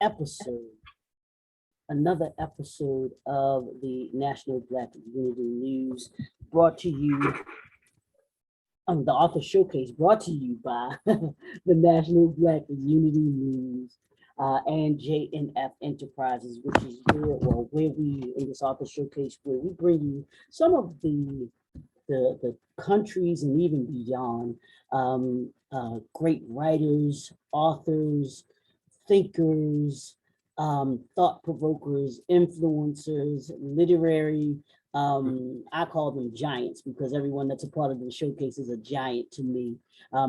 episode, another episode of the National Black Unity News, brought to you, the Author Showcase, brought to you by the National Black Unity News and JNF Enterprises, which is where we, in this Author Showcase, where we bring you some of the countries and even beyond, great writers, authors, thinkers, thought provokers, influencers, literary. I call them giants because everyone that's a part of the showcase is a giant to me,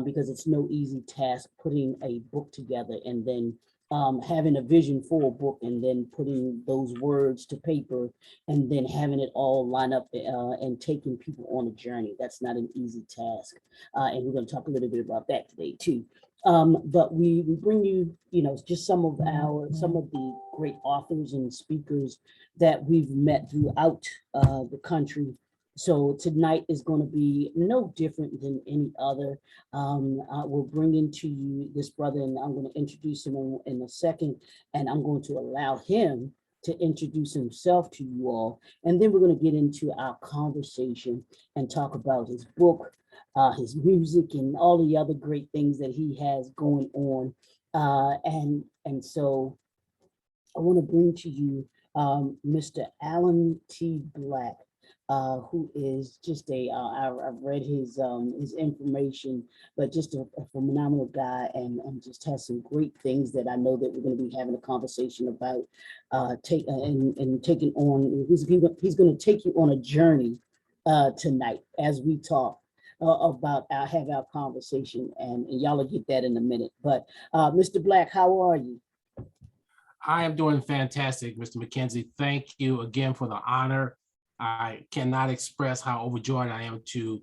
because it's no easy task putting a book together and then having a vision for a book and then putting those words to paper and then having it all line up and taking people on a journey. That's not an easy task. And we're going to talk a little bit about that today too. But we bring you, just some of the great authors and speakers that we've met throughout the country. So tonight is going to be no different than any other. We're bringing to you this brother, and I'm going to introduce him in a second, and I'm going to allow him to introduce himself to you all. And then we're going to get into our conversation and talk about his book, his music, and all the other great things that he has going on. And so I want to bring to you Mr. Alan T. Black, who is just I've read his information, but just a phenomenal guy, and just has some great things that I know that we're going to be having a conversation about, taking on. He's going to take you on a journey tonight as we talk about have our conversation, and y'all will get that in a minute. But Mr. Black, how are you? I am doing fantastic, Mr. McKenzie. Thank you again for the honor. I cannot express how overjoyed I am to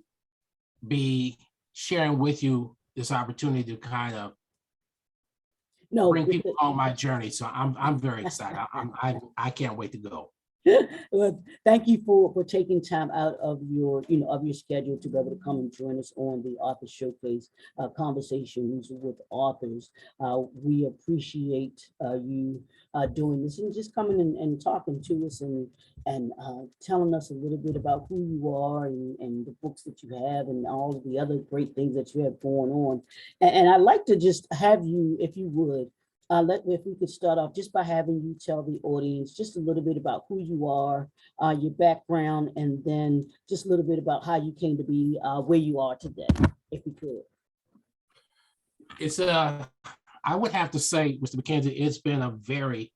be sharing with you this opportunity to kind of bring people on my journey. So I'm very excited. I can't wait to go. Well, thank you for taking time out of your schedule to be able to come and join us on the Author Showcase conversations with authors. We appreciate you doing this and just coming and talking to us and telling us a little bit about who you are and the books that you have and all of the other great things that you have going on. And I'd like to just have you, if you would, if we could start off just by having you tell the audience just a little bit about who you are, your background, and then just a little bit about how you came to be where you are today, if you could. It's I would have to say, Mr. McKenzie, it's been a very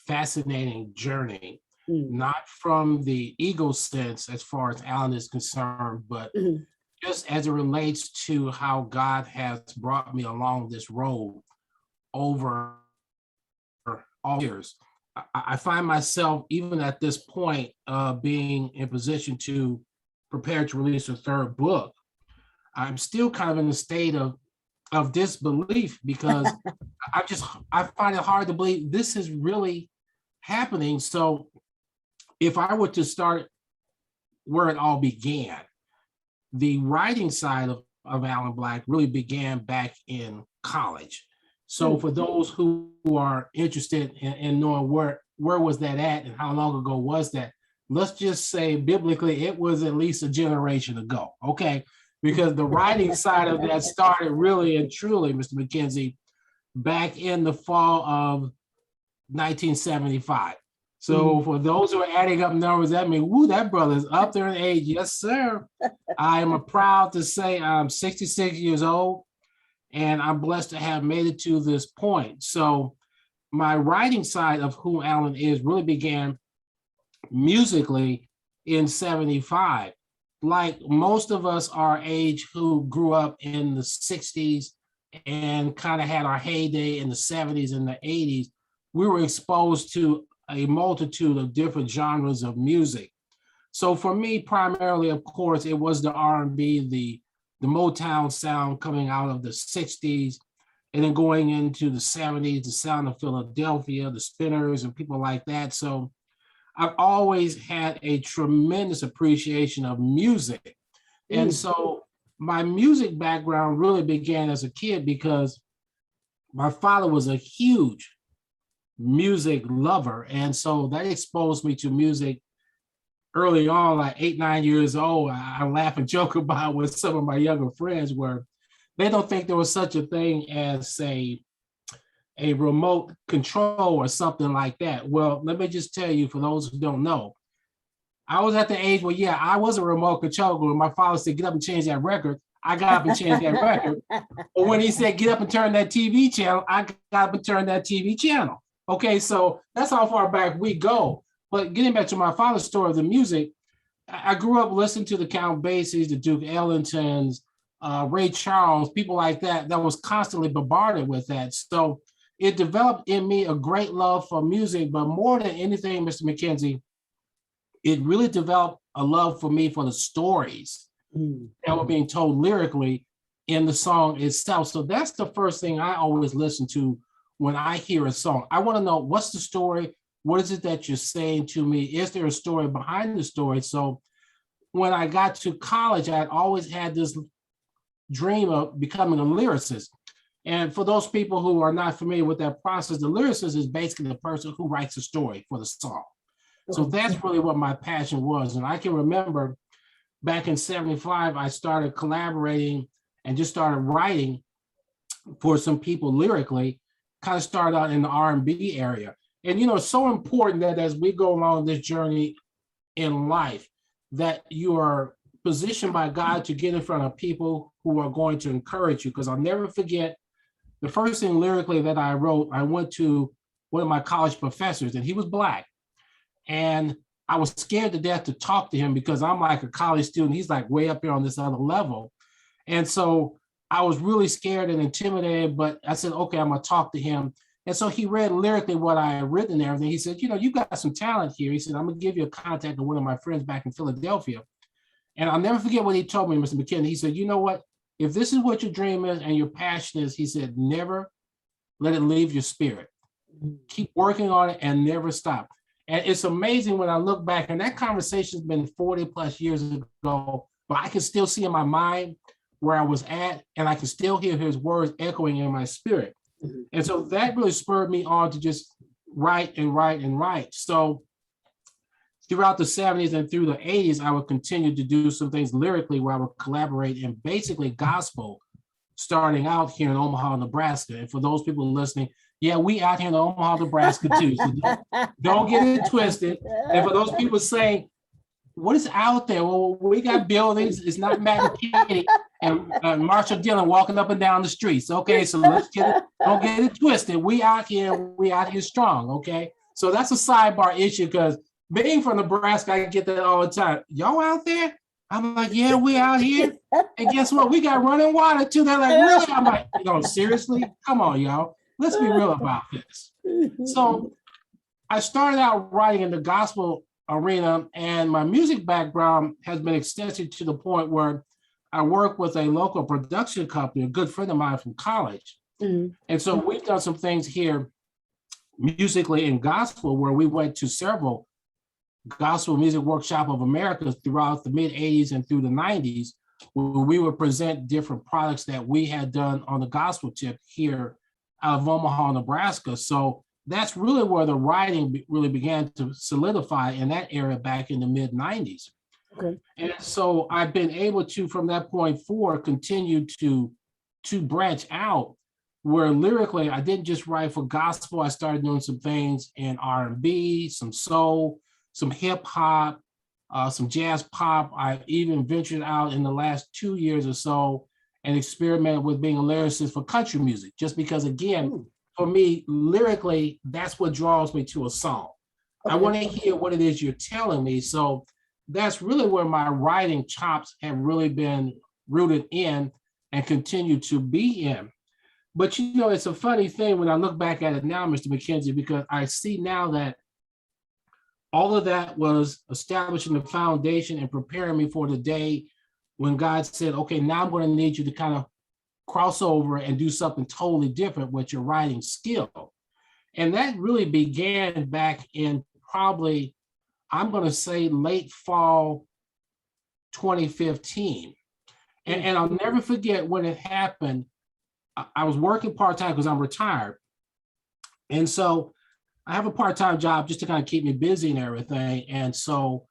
fascinating journey, not from the ego sense as far as Alan is concerned, but just as it relates to how God has brought me along this road over all years. I find myself, even at this point, being in position to prepare to release a third book. I'm still kind of in a state of disbelief because I find it hard to believe this is really happening. So if I were to start where it all began, the writing side of Alan Black really began back in college. So for those who are interested in knowing where was that at and how long ago was that, let's just say biblically, it was at least a generation ago, okay? Because the writing side of that started really and truly, Mr. McKenzie, back in the fall of 1975. So for those who are adding up numbers, that means, woo, that brother's up there in age. Yes, sir. I am proud to say I'm 66 years old. And I'm blessed to have made it to this point. So my writing side of who Alan is really began musically in 75. Like most of us our age who grew up in the 60s and kind of had our heyday in the 70s and the 80s, we were exposed to a multitude of different genres of music. So for me, primarily, of course, it was the R&B, the Motown sound coming out of the 60s, and then going into the 70s, the sound of Philadelphia, the Spinners, and people like that. So I've always had a tremendous appreciation of music. And so my music background really began as a kid because my father was a huge music lover. And so that exposed me to music early on, like 8, 9 years old. I laugh and joke about what some of my younger friends were. They don't think there was such a thing as a remote control or something like that. Well, let me just tell you, for those who don't know, I was at the age where, yeah, I was a remote control. When my father said, get up and change that record, I got up and changed that record. Or when he said, get up and turn that TV channel, I got up and turned that TV channel. Okay, so that's how far back we go. But getting back to my father's story of the music, I grew up listening to the Count Basies, the Duke Ellingtons, Ray Charles, people like that was constantly bombarded with that. So it developed in me a great love for music, but more than anything, Mr. McKenzie, it really developed a love for me for the stories that were being told lyrically in the song itself. So that's the first thing I always listen to when I hear a song. I want to know, what's the story? What is it that you're saying to me? Is there a story behind the story? So when I got to college, I had always had this dream of becoming a lyricist. And for those people who are not familiar with that process, the lyricist is basically the person who writes the story for the song. So that's really what my passion was. And I can remember back in 75, I started collaborating and just started writing for some people lyrically, kind of started out in the R&B area. And, you know, it's so important that as we go along this journey in life, that you are positioned by God to get in front of people who are going to encourage you. Because I'll never forget the first thing lyrically that I wrote. I went to one of my college professors, and he was Black. And I was scared to death to talk to him because I'm like a college student. He's like way up here on this other level. And so I was really scared and intimidated, but I said, okay, I'm going to talk to him. And so he read lyrically what I had written and everything. He said, you know, you got some talent here. He said, I'm going to give you a contact of one of my friends back in Philadelphia. And I'll never forget what he told me, Mr. McKinney. He said, you know what? If this is what your dream is and your passion is, he said, never let it leave your spirit. Keep working on it and never stop. And it's amazing when I look back, and that conversation has been 40 plus years ago, but I can still see in my mind where I was at, and I can still hear his words echoing in my spirit. And so that really spurred me on to just write and write and write. So throughout the 70s and through the 80s, I would continue to do some things lyrically where I would collaborate in basically gospel, starting out here in Omaha, Nebraska. And for those people listening, yeah, we out here in Omaha, Nebraska too. So don't get it twisted. And for those people saying, what is out there? Well, we got buildings. It's not Matt and Katie and Marshall Dillon walking up and down the streets. Okay, so let's get it. Don't get it twisted. We out here strong. Okay, so that's a sidebar issue because being from Nebraska, I get that all the time. Y'all out there? I'm like, yeah, we out here. And guess what? We got running water too. They're like, really? I'm like, you know, seriously? Come on, y'all. Let's be real about this. So I started out writing in the gospel arena, and my music background has been extensive to the point where I work with a local production company, a good friend of mine from college. And so we've done some things here musically in gospel where we went to several Gospel Music Workshop of America throughout the mid 80s and through the 90s, where we would present different products that we had done on the gospel tip here out of Omaha, Nebraska. So that's really where the writing really began to solidify in that area back in the mid 90s. Okay. And so I've been able to, from that point forward, continue to branch out where lyrically, I didn't just write for gospel. I started doing some things in R&B, some soul, some hip hop, some jazz pop. I even ventured out in the last 2 years or so and experimented with being a lyricist for country music, just because, again, for me, lyrically, that's what draws me to a song. Okay. I want to hear what it is you're telling me. So that's really where my writing chops have really been rooted in and continue to be in. But, you know, it's a funny thing when I look back at it now, Mr. McKenzie, because I see now that all of that was establishing the foundation and preparing me for the day when God said, okay, now I'm going to need you to kind of cross over and do something totally different with your writing skill. And that really began back in probably, I'm going to say late fall 2015. And I'll never forget when it happened. I was working part-time because I'm retired. And so I have a part-time job just to kind of keep me busy and everything. And so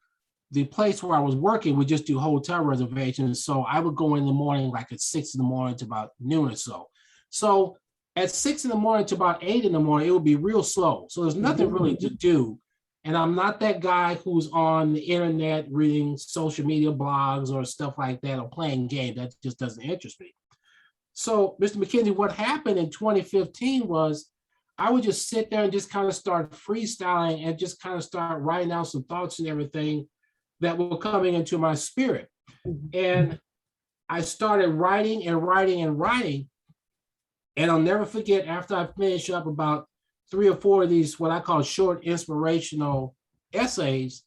the place where I was working would just do hotel reservations. So I would go in the morning, like at 6 in the morning to about noon or so. So at 6 in the morning to about 8 in the morning, it would be real slow. So there's nothing really to do. And I'm not that guy who's on the internet reading social media blogs or stuff like that or playing games. That just doesn't interest me. So, Mr. McKenzie, what happened in 2015 was I would just sit there and just kind of start freestyling and just kind of start writing out some thoughts and everything that were coming into my spirit. And I started writing and writing and writing. And I'll never forget, after I finished up about 3 or 4 of these, what I call short inspirational essays,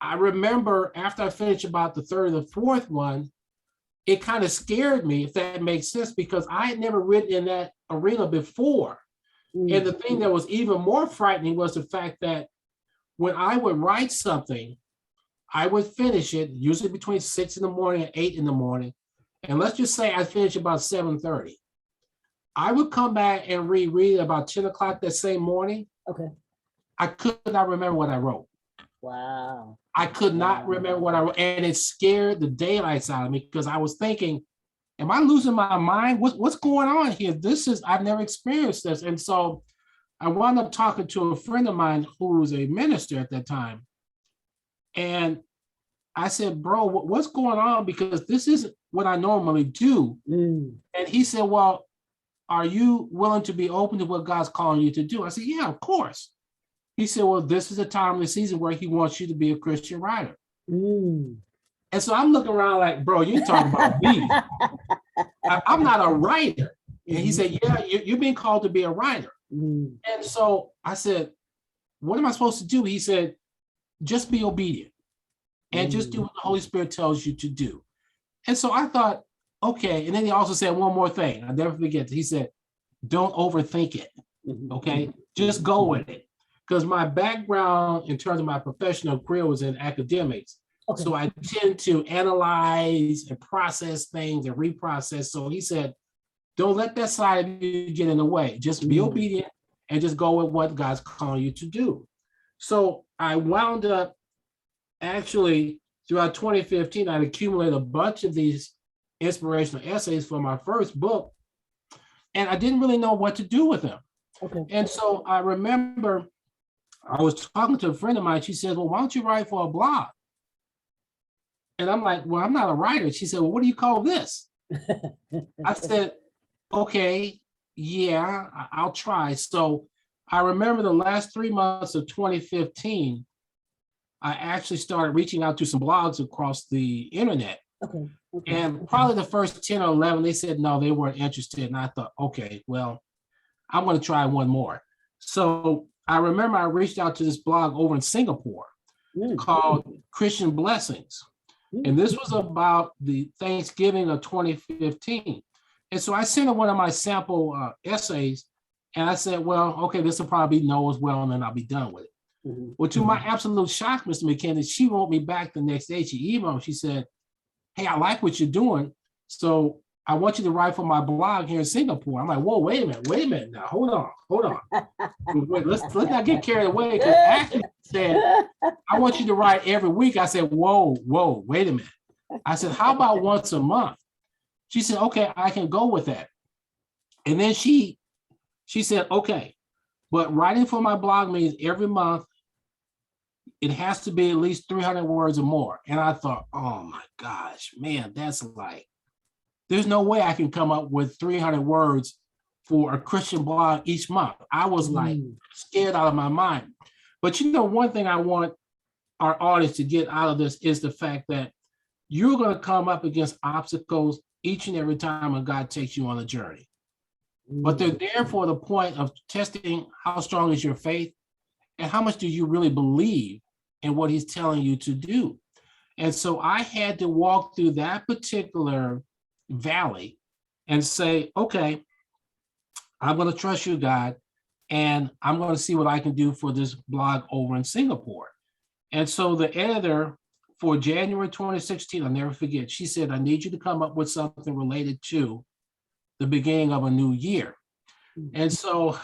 I remember after I finished about the 3rd or the 4th one, it kind of scared me, if that makes sense, because I had never written in that arena before. And the thing that was even more frightening was the fact that when I would write something, I would finish it usually between 6 in the morning and 8 in the morning. And let's just say I finished about 7:30. I would come back and reread about 10 o'clock that same morning. Okay. I could not remember what I wrote. Wow. I could not remember what I wrote. And it scared the daylights out of me because I was thinking, am I losing my mind? What's going on here? I've never experienced this. And so I wound up talking to a friend of mine who was a minister at that time. And I said, bro, what's going on? Because this isn't what I normally do. And he said, well, are you willing to be open to what God's calling you to do? I said, yeah, of course. He said, well, this is a time of the season where he wants you to be a Christian writer. And so I'm looking around like, bro, you're talking about me. I'm not a writer. And he said, yeah, you're being called to be a writer. And so I said, what am I supposed to do? He said, just be obedient and just do what the Holy Spirit tells you to do. And so I thought, okay. And then he also said one more thing. I'll never forget. He said, don't overthink it. Okay. Just go with it. Because my background in terms of my professional career was in academics. So I tend to analyze and process things and reprocess. So he said, don't let that side of you get in the way. Just be obedient and just go with what God's calling you to do. So I wound up actually throughout 2015, I'd accumulated a bunch of these inspirational essays for my first book, and I didn't really know what to do with them. And so I remember I was talking to a friend of mine. She said, well, why don't you write for a blog? And I'm like, well, I'm not a writer. She said, well, what do you call this? I said, okay, yeah, I'll try. So I remember the last 3 months of 2015, I actually started reaching out to some blogs across the internet. And probably the first 10 or 11, they said, no, they weren't interested. And I thought, okay, well, I'm going to try one more. So I remember I reached out to this blog over in Singapore called Christian Blessings. And this was about the Thanksgiving of 2015. And so I sent her one of my sample essays, and I said, well, okay, this will probably be no as well, and then I'll be done with it. Well, to my absolute shock, Mr. McKenzie, she wrote me back the next day. She emailed, she said, hey, I like what you're doing. So I want you to write for my blog here in Singapore. I'm like, whoa, wait a minute now. Hold on. Wait, let's not get carried away. Because Ashley said, I want you to write every week. I said, whoa, wait a minute. I said, how about once a month? She said, okay, I can go with that. And then she said, okay, but writing for my blog means every month it has to be at least 300 words or more. And I thought, oh my gosh, man, that's like, there's no way I can come up with 300 words for a Christian blog each month. I was like scared out of my mind. But you know, one thing I want our audience to get out of this is the fact that you're going to come up against obstacles each and every time when God takes you on a journey. But they're there for the point of testing how strong is your faith and how much do you really believe in what he's telling you to do. And so I had to walk through that particular valley and say, okay, I'm going to trust you, God, and I'm going to see what I can do for this blog over in Singapore. And so the editor for January 2016, I'll never forget, she said, I need you to come up with something related to the beginning of a new year. And so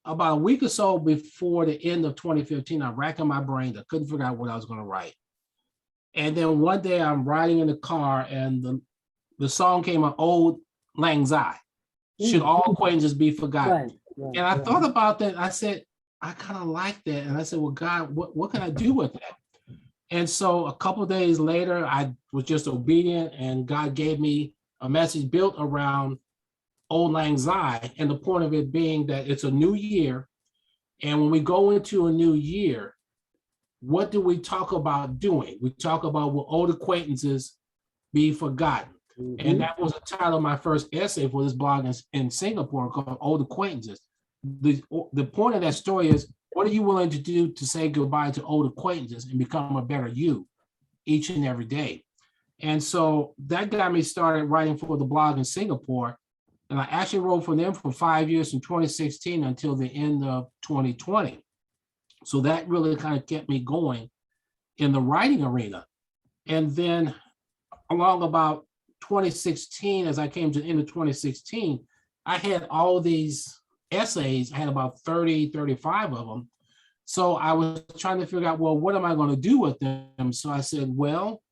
about a week or so before the end of 2015, I'm racking my brain. I couldn't figure out what I was going to write. And then one day I'm riding in the car and the song came on, Old Lang Syne, Should All Acquaintances Be Forgotten? Right, and I thought about that. I said, I kind of like that. And I said, well, God, what can I do with that? And so a couple of days later, I was just obedient and God gave me a message built around Old Lang Syne, and the point of it being that it's a new year. And when we go into a new year, what do we talk about doing? We talk about will old acquaintances be forgotten? Mm-hmm. And that was the title of my first essay for this blog in Singapore called Old Acquaintances. The point of that story is, what are you willing to do to say goodbye to old acquaintances and become a better you each and every day? And so that got me started writing for the blog in Singapore. And I actually wrote for them for 5 years from 2016 until the end of 2020. So that really kind of kept me going in the writing arena. And then along about 2016, as I came to the end of 2016, I had all these essays. I had about 30, 35 of them. So I was trying to figure out, well, what am I going to do with them? So I said, well,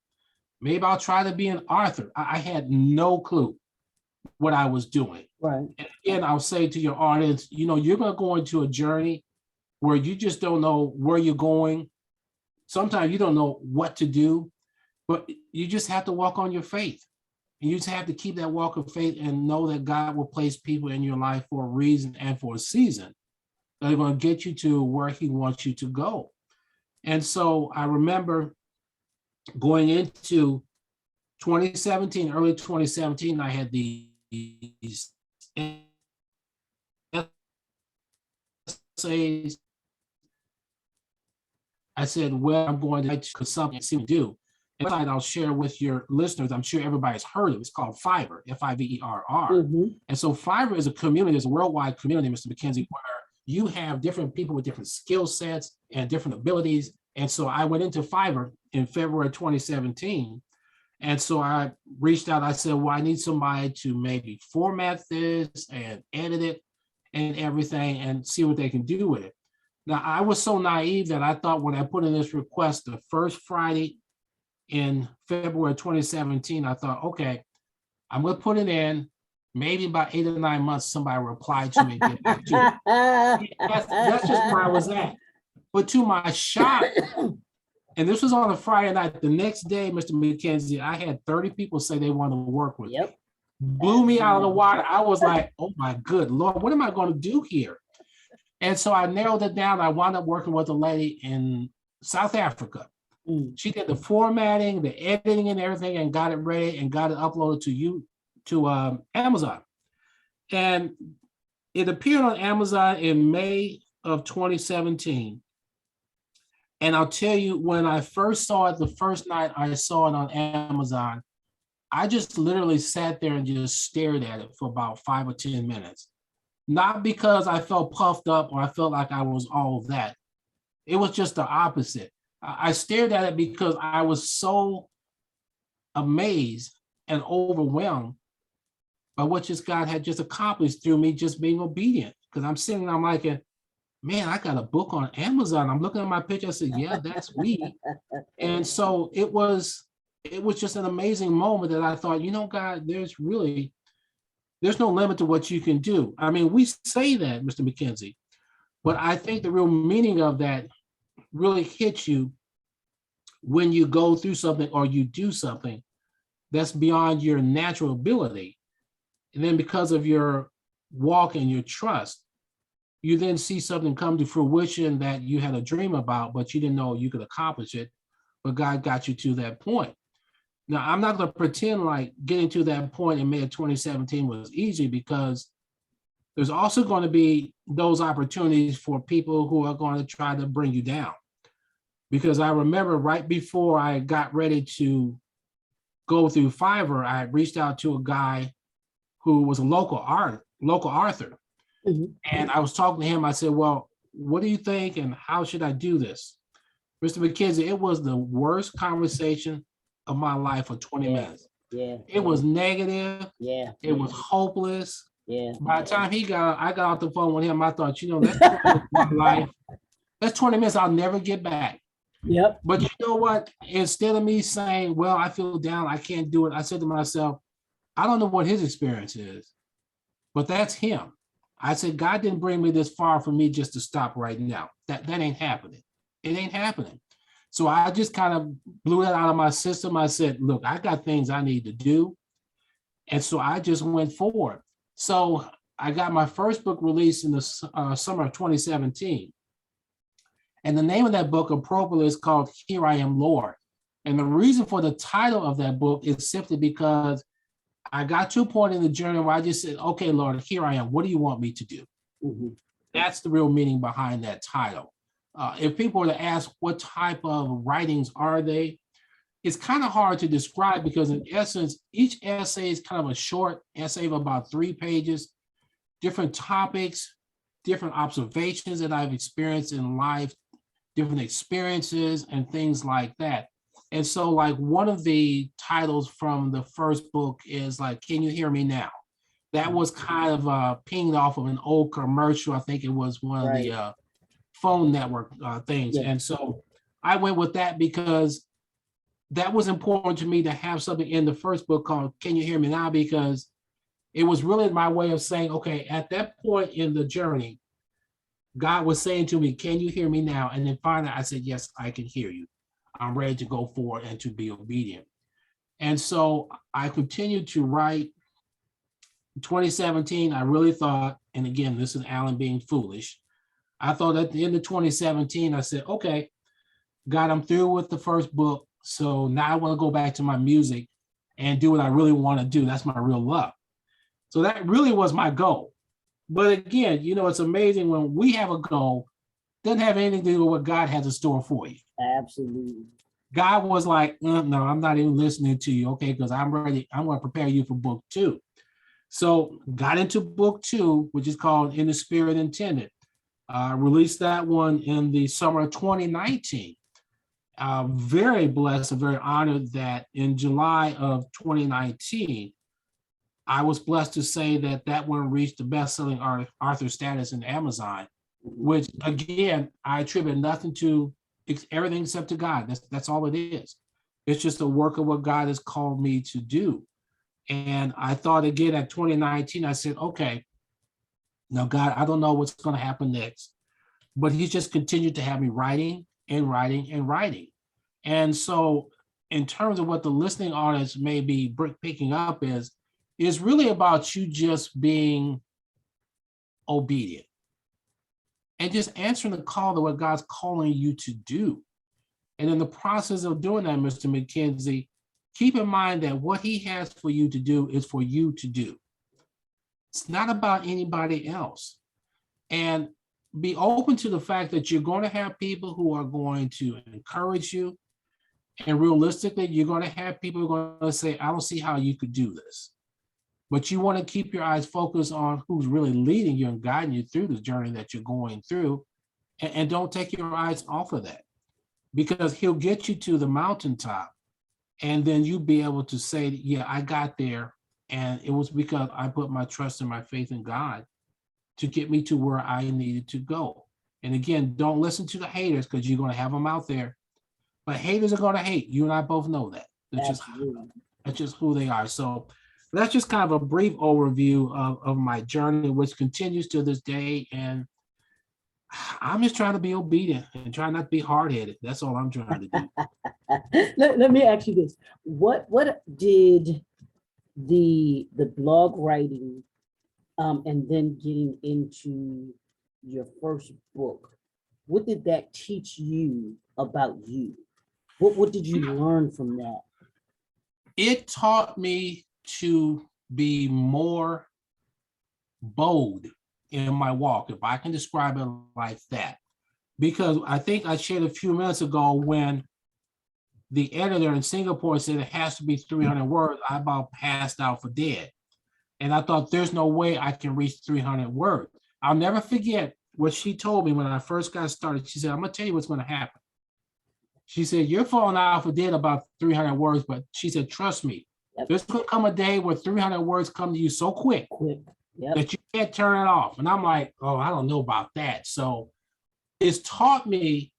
maybe I'll try to be an author. I had no clue what I was doing. Right. And again, I'll say to your audience, you're going to go into a journey where you just don't know where you're going. Sometimes you don't know what to do, but you just have to walk on your faith. And you just have to keep that walk of faith and know that God will place people in your life for a reason and for a season that are going to get you to where he wants you to go. And so I remember going into 2017, early 2017, I had these essays. I said, well, I'm going to write something and see what to do. And I'll share with your listeners, I'm sure everybody's heard of it. It's called Fiverr, Fiverr. Mm-hmm. And so Fiverr is a community, it's a worldwide community, Mr. McKenzie, where you have different people with different skill sets and different abilities. And so I went into Fiverr in February 2017. And so I reached out, I said, well, I need somebody to maybe format this and edit it and everything and see what they can do with it. Now, I was so naive that I thought when I put in this request the first Friday in February 2017, I thought, okay, I'm going to put it in. Maybe about 8 or 9 months, somebody will reply to me and get back to me. That's just where I was at. But to my shock, and this was on a Friday night, the next day, Mr. McKenzie, I had 30 people say they want to work with me. Blew me out of the water. I was like, oh my good Lord, what am I going to do here? And so I narrowed it down. I wound up working with a lady in South Africa. She did the formatting, the editing and everything and got it ready and got it uploaded to Amazon. And it appeared on Amazon in May of 2017. And I'll tell you, when I first saw it, the first night I saw it on Amazon, I just literally sat there and just stared at it for about 5 or 10 minutes. Not because I felt puffed up or I felt like I was all of that. It was just the opposite. I stared at it because I was so amazed and overwhelmed by what just God had just accomplished through me just being obedient. Because I'm sitting, I'm like, man, I got a book on Amazon. I'm looking at my picture. I said, yeah, that's me. And so it was just an amazing moment that I thought, God, there's no limit to what you can do. I mean, we say that, Mr. McKenzie, but I think the real meaning of that really hits you when you go through something or you do something that's beyond your natural ability. And then because of your walk and your trust, you then see something come to fruition that you had a dream about, but you didn't know you could accomplish it, but God got you to that point. Now, I'm not going to pretend like getting to that point in May of 2017 was easy, because there's also going to be those opportunities for people who are going to try to bring you down. Because I remember right before I got ready to go through Fiverr, I reached out to a guy who was a local author. Mm-hmm. And I was talking to him. I said, well, what do you think and how should I do this? Mr. McKenzie, it was the worst conversation of my life for 20 minutes. Yeah. It was negative. Yeah. It was hopeless. Yeah. By the time I got off the phone with him, I thought, that's 20 minutes of my life. That's 20 minutes I'll never get back. Yep. But you know what? Instead of me saying, well, I feel down, I can't do it, I said to myself, I don't know what his experience is, but that's him. I said, God didn't bring me this far for me just to stop right now. That ain't happening. It ain't happening. So I just kind of blew that out of my system. I said, look, I got things I need to do. And so I just went forward. So I got my first book released in the summer of 2017. And the name of that book appropriately is called Here I Am, Lord. And the reason for the title of that book is simply because I got to a point in the journey where I just said, okay, Lord, here I am. What do you want me to do? Mm-hmm. That's the real meaning behind that title. If people were to ask what type of writings are they, it's kind of hard to describe because in essence, each essay is kind of a short essay of about 3 pages, different topics, different observations that I've experienced in life, different experiences and things like that. And so like one of the titles from the first book is like, Can You Hear Me Now? That was kind of pinged off of an old commercial. I think it was one of the phone network things. Yeah. And so I went with that because that was important to me to have something in the first book called Can You Hear Me Now? Because it was really my way of saying, okay, at that point in the journey, God was saying to me, can you hear me now? And then finally I said, yes, I can hear you. I'm ready to go forward and to be obedient. And so I continued to write. In 2017, I really thought, and again, this is Alan being foolish. I thought at the end of 2017, I said, okay, God, I'm through with the first book. So now I want to go back to my music and do what I really want to do. That's my real love. So that really was my goal. But again, it's amazing when we have a goal, doesn't have anything to do with what God has in store for you. Absolutely. God was like, no, I'm not even listening to you, okay, because I'm ready. I'm going to prepare you for book 2. So got into book 2, which is called In the Spirit Intended. Released that one in the summer of 2019. Very blessed and very honored that in July of 2019, I was blessed to say that one reached the best-selling author status in Amazon, which again, I attribute nothing to, everything except to God. That's all it is. It's just a work of what God has called me to do. And I thought again at 2019, I said, okay, now God, I don't know what's going to happen next, but he's just continued to have me writing and writing and writing. And so in terms of what the listening audience may be picking up is really about you just being obedient and just answering the call to what God's calling you to do. And in the process of doing that, Mr. McKenzie, keep in mind that what he has for you to do is for you to do. It's not about anybody else. And be open to the fact that you're going to have people who are going to encourage you. And realistically, you're going to have people who are going to say, I don't see how you could do this. But you want to keep your eyes focused on who's really leading you and guiding you through the journey that you're going through. And don't take your eyes off of that, because he'll get you to the mountaintop. And then you'll be able to say, yeah, I got there. And it was because I put my trust and my faith in God to get me to where I needed to go. And again, don't listen to the haters, because you're going to have them out there. But haters are going to hate. You and I both know that. That's just who they are. So that's just kind of a brief overview of my journey, which continues to this day. And I'm just trying to be obedient and try not to be hard-headed. That's all I'm trying to do. Let me ask you this. What did the blog writing and then getting into your first book, what did that teach you about you? What did you learn from that? It taught me to be more bold in my walk, if I can describe it like that. Because I think I shared a few minutes ago when the editor in Singapore said it has to be 300 words, I about passed out for dead. And I thought, there's no way I can reach 300 words. I'll never forget what she told me when I first got started. She said, I'm going to tell you what's going to happen. She said, you're falling out for dead about 300 words, but she said, trust me, there's going to come a day where 300 words come to you so quick Yep. that you can't turn it off. And I'm like, oh, I don't know about that. So it's taught me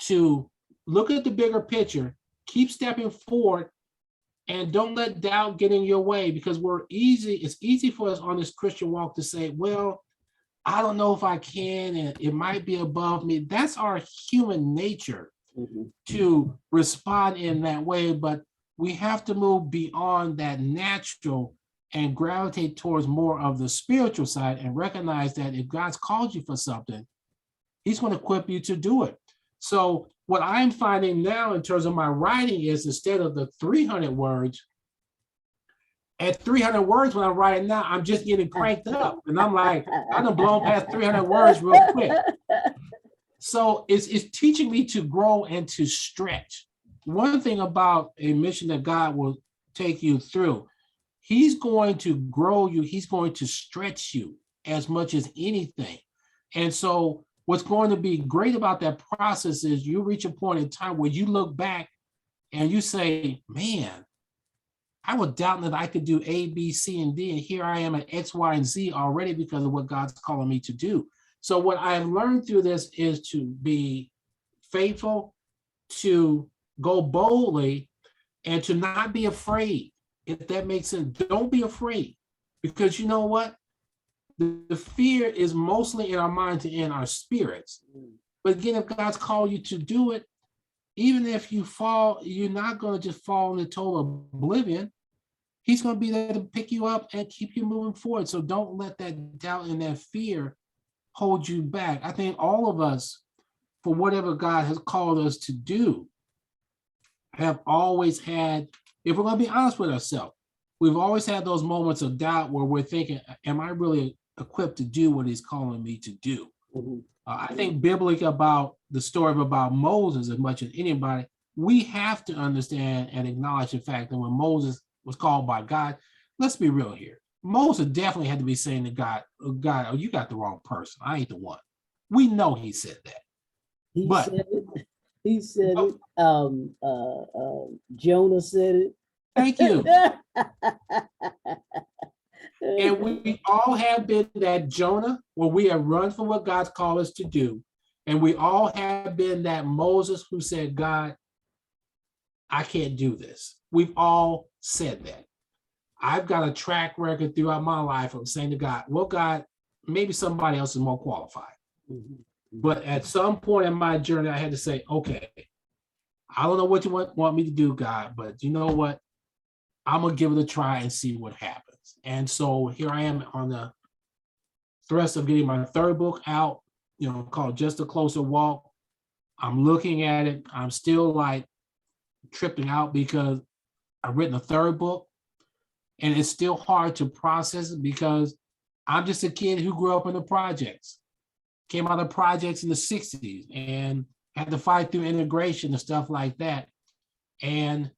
to look at the bigger picture, keep stepping forward, and don't let doubt get in your way, because it's easy for us on this Christian walk to say, well, I don't know if I can, and it might be above me. That's our human nature to respond in that way, but we have to move beyond that natural and gravitate towards more of the spiritual side and recognize that if God's called you for something, he's going to equip you to do it. So what I'm finding now in terms of my writing is, instead of the 300 words, at 300 words when I'm writing now, I'm just getting cranked up. And I'm like, I done blown past 300 words real quick. So it's teaching me to grow and to stretch. One thing about a mission that God will take you through, he's going to grow you. He's going to stretch you as much as anything. And so what's going to be great about that process is you reach a point in time where you look back and you say, man, I was doubting that I could do A, B, C, and D, and here I am at X, Y, and Z already because of what God's calling me to do. So what I've learned through this is to be faithful, to go boldly, and to not be afraid, if that makes sense. Don't be afraid, because you know what? The fear is mostly in our minds and in our spirits. But again, if God's called you to do it, even if you fall, you're not going to just fall into total oblivion. He's going to be there to pick you up and keep you moving forward. So don't let that doubt and that fear hold you back. I think all of us, for whatever God has called us to do, have always had, if we're going to be honest with ourselves, we've always had those moments of doubt where we're thinking, am I really equipped to do what he's calling me to do? I think biblically about the story about Moses, as much as anybody, we have to understand and acknowledge the fact that when Moses was called by God, let's be real here. Moses definitely had to be saying to God, God, oh, you got the wrong person. I ain't the one. We know he said that. He said it. Jonah said it. Thank you. And we all have been that Jonah, where we have run from what God's called us to do. And we all have been that Moses who said, God, I can't do this. We've all said that. I've got a track record throughout my life of saying to God, well, God, maybe somebody else is more qualified. But at some point in my journey, I had to say, okay, I don't know what you want me to do, God, but you know what? I'm going to give it a try and see what happens. And so here I am on the thrust of getting my third book out, called Just a Closer Walk. I'm looking at it. I'm still like tripping out because I've written a third book, and it's still hard to process it because I'm just a kid who grew up in the projects, came out of projects in the 60s and had to fight through integration and stuff like that. And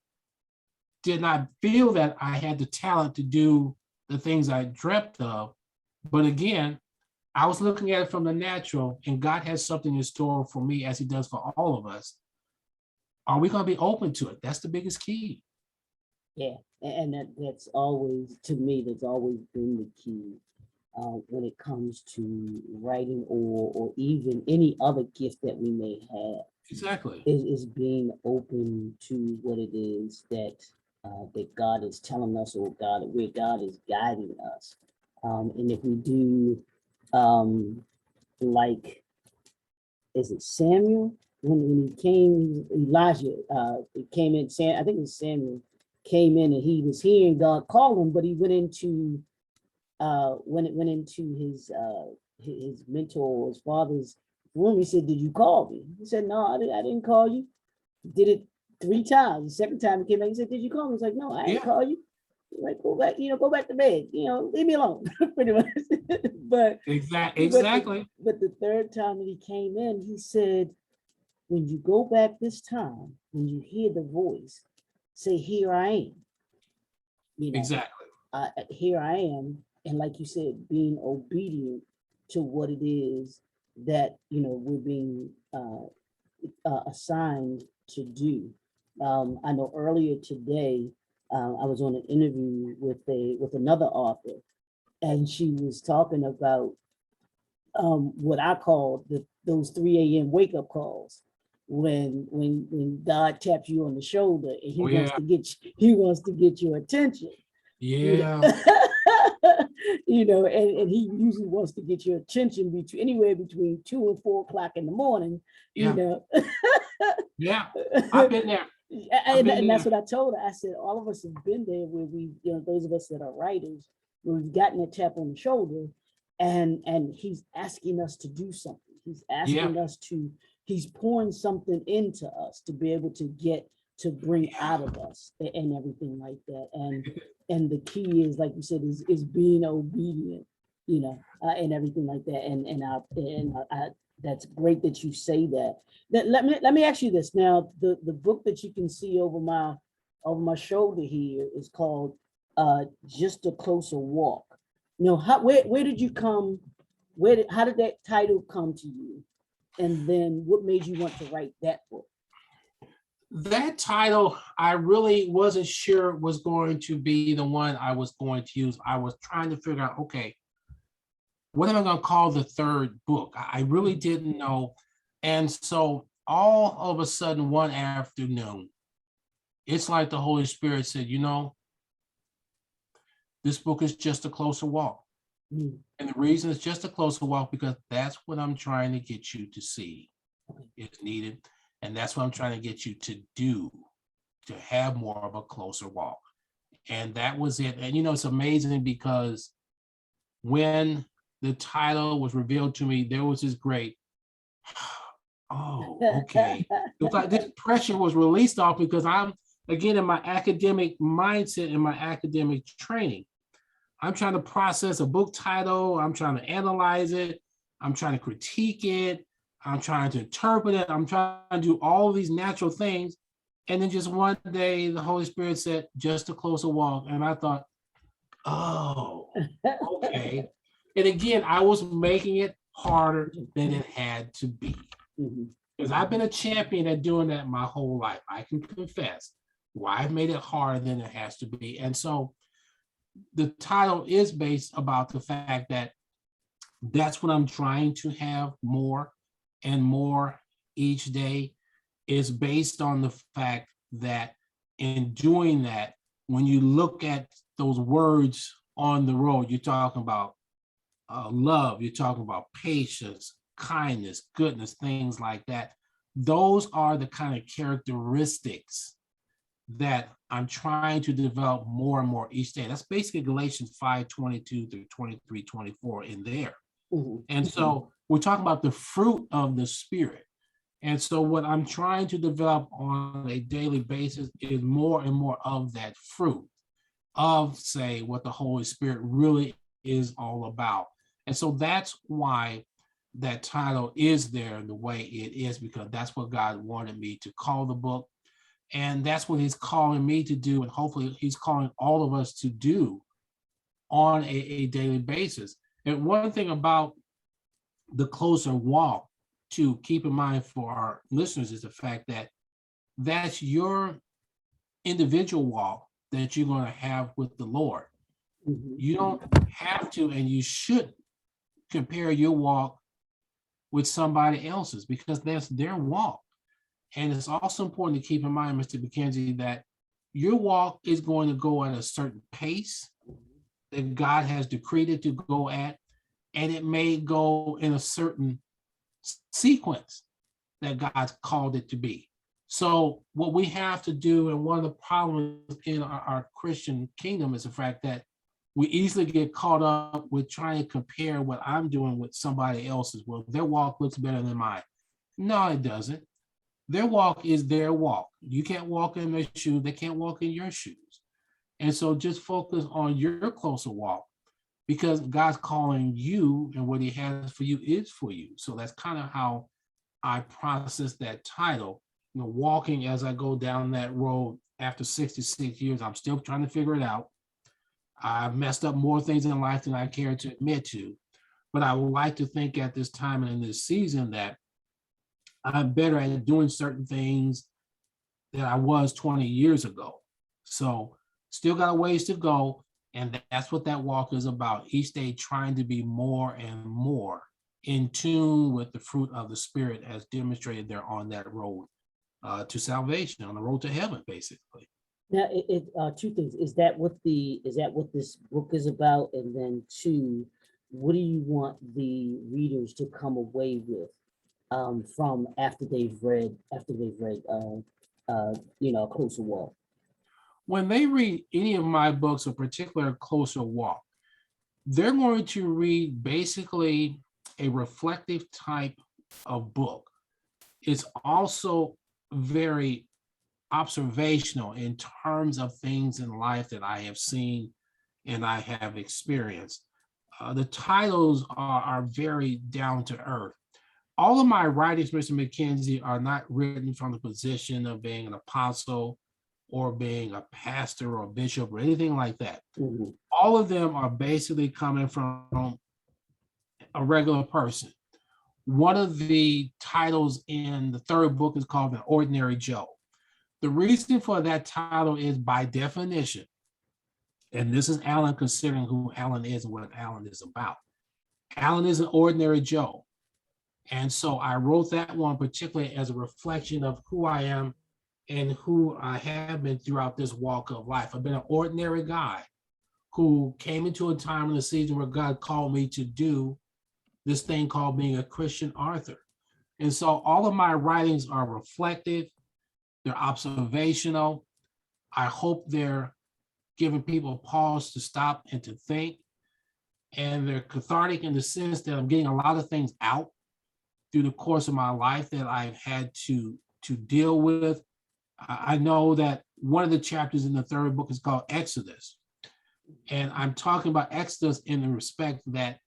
did not feel that I had the talent to do the things I dreamt of. But again, I was looking at it from the natural, and God has something in store for me, as he does for all of us. Are we going to be open to it? That's the biggest key. Yeah, and that's always, to me, that's always been the key when it comes to writing or even any other gift that we may have. Exactly. Is being open to what it is that that God is telling us, or where God is guiding us. And if we do, like, is it Samuel? When he came, Elijah, it came in, I think it was Samuel, came in and he was hearing God call him, but he went into his mentor, his father's room. He said, did you call me? He said, no, I didn't call you. He did it 3 times. The second time he came back, he said, did you call me? He's like, no, I didn't call you. He's like, go back, go back to bed, leave me alone, pretty much. But exactly. But the third time that he came in, he said, when you go back this time, when you hear the voice, say, here I am. Exactly. Here I am. And like you said, being obedient to what it is that, we're being assigned to do. I know earlier today, I was on an interview with another author, and she was talking about what I call those 3 a.m. wake up calls when God taps you on the shoulder and Oh yeah, he wants to get your attention. You yeah, know, you know, and he usually wants to get your attention anywhere between 2 and 4 o'clock in the morning, you yeah, know. yeah. I've been there. I've been And that's there. what I told her. I said, all of us have been there where we, you know, those of us that are writers, where we've gotten a tap on the shoulder and he's asking us to do something. He's Yeah, asking us to, he's pouring something into us to be able to bring yeah, out of us and everything like that. And the key is, like you said, is being obedient, you know, and everything like that. And that's great that you say that. Let me ask you this now. The book that you can see over my shoulder here is called Just a Closer Walk. You know, where did you come? How did that title come to you? And then what made you want to write that book? that title, I really wasn't sure was going to be the one I was going to use. I was trying to figure out, okay, what am I going to call the third book? I really didn't know. And so all of a sudden, one afternoon, it's like the Holy Spirit said, you know, this book is just a closer walk. Mm. And the reason it's just a closer walk, because that's what I'm trying to get you to see is needed. And that's what I'm trying to get you to do, to have more of a closer walk. And that was it. And you know, it's amazing because when the title was revealed to me, there was this great, oh, okay. It was like this pressure was released off because I'm, again, in my academic mindset and my academic training. I'm trying to process a book title. I'm trying to analyze it. I'm trying to critique it. I'm trying to interpret it. I'm trying to do all of these natural things. And then just one day, the Holy Spirit said, just a closer walk. And I thought, oh, okay. And again, I was making it harder than it had to be. Because I've been a champion at doing that my whole life. I can confess why I've made it harder than it has to be. And so the title is based about the fact that that's what I'm trying to have more and more each day, is based on the fact that in doing that, when you look at those words on the road, you're talking about love, you're talking about patience, kindness, goodness, things like that. Those are the kind of characteristics that I'm trying to develop more and more each day. That's basically Galatians 5:22 through 23:24 in there. And so we're talking about the fruit of the Spirit. And so what I'm trying to develop on a daily basis is more and more of that fruit of, say, what the Holy Spirit really is all about. And so that's why that title is there the way it is, because that's what God wanted me to call the book. And that's what he's calling me to do. And hopefully he's calling all of us to do on a daily basis. And one thing about the closer walk to keep in mind for our listeners is the fact that that's your individual walk that you're going to have with the Lord. You don't have to, and you shouldn't compare your walk with somebody else's, because that's their walk. And it's also important to keep in mind, Mr. McKenzie, that your walk is going to go at a certain pace that God has decreed it to go at, and it may go in a certain sequence that God's called it to be. So what we have to do, and one of the problems in our Christian kingdom, is the fact that we easily get caught up with trying to compare what I'm doing with somebody else's. Well, their walk looks better than mine. No, it doesn't. Their walk is their walk. You can't walk in their shoes. They can't walk in your shoes. And so just focus on your closer walk, because God's calling you, and what he has for you is for you. So that's kind of how I process that title. You know, walking as I go down that road after 66 years, I'm still trying to figure it out. I've messed up more things in life than I care to admit to. But I would like to think at this time and in this season that I'm better at doing certain things than I was 20 years ago. So still got a ways to go. And that's what that walk is about. Each day trying to be more and more in tune with the fruit of the Spirit as demonstrated there on that road to salvation, on the road to heaven, basically. Now, two things. Is that what this book is about? And then two, what do you want the readers to come away with from after they've read A Closer Walk? When they read any of my books, a particular Closer Walk, they're going to read basically a reflective type of book. It's also very observational in terms of things in life that I have seen and I have experienced. The titles are very down to earth. All of my writings, Mr. McKenzie, are not written from the position of being an apostle or being a pastor or bishop or anything like that. Mm-hmm. All of them are basically coming from a regular person. One of the titles in the third book is called An Ordinary Joe. The reason for that title is by definition, and this is Alan considering who Alan is and what Alan is about. Alan is an ordinary Joe. And so I wrote that one particularly as a reflection of who I am and who I have been throughout this walk of life. I've been an ordinary guy who came into a time in the season where God called me to do this thing called being a Christian author. And so all of my writings are reflective, they're observational. I hope they're giving people a pause to stop and to think. And they're cathartic in the sense that I'm getting a lot of things out through the course of my life that I've had to deal with. I know that one of the chapters in the third book is called Exodus. And I'm talking about Exodus in the respect that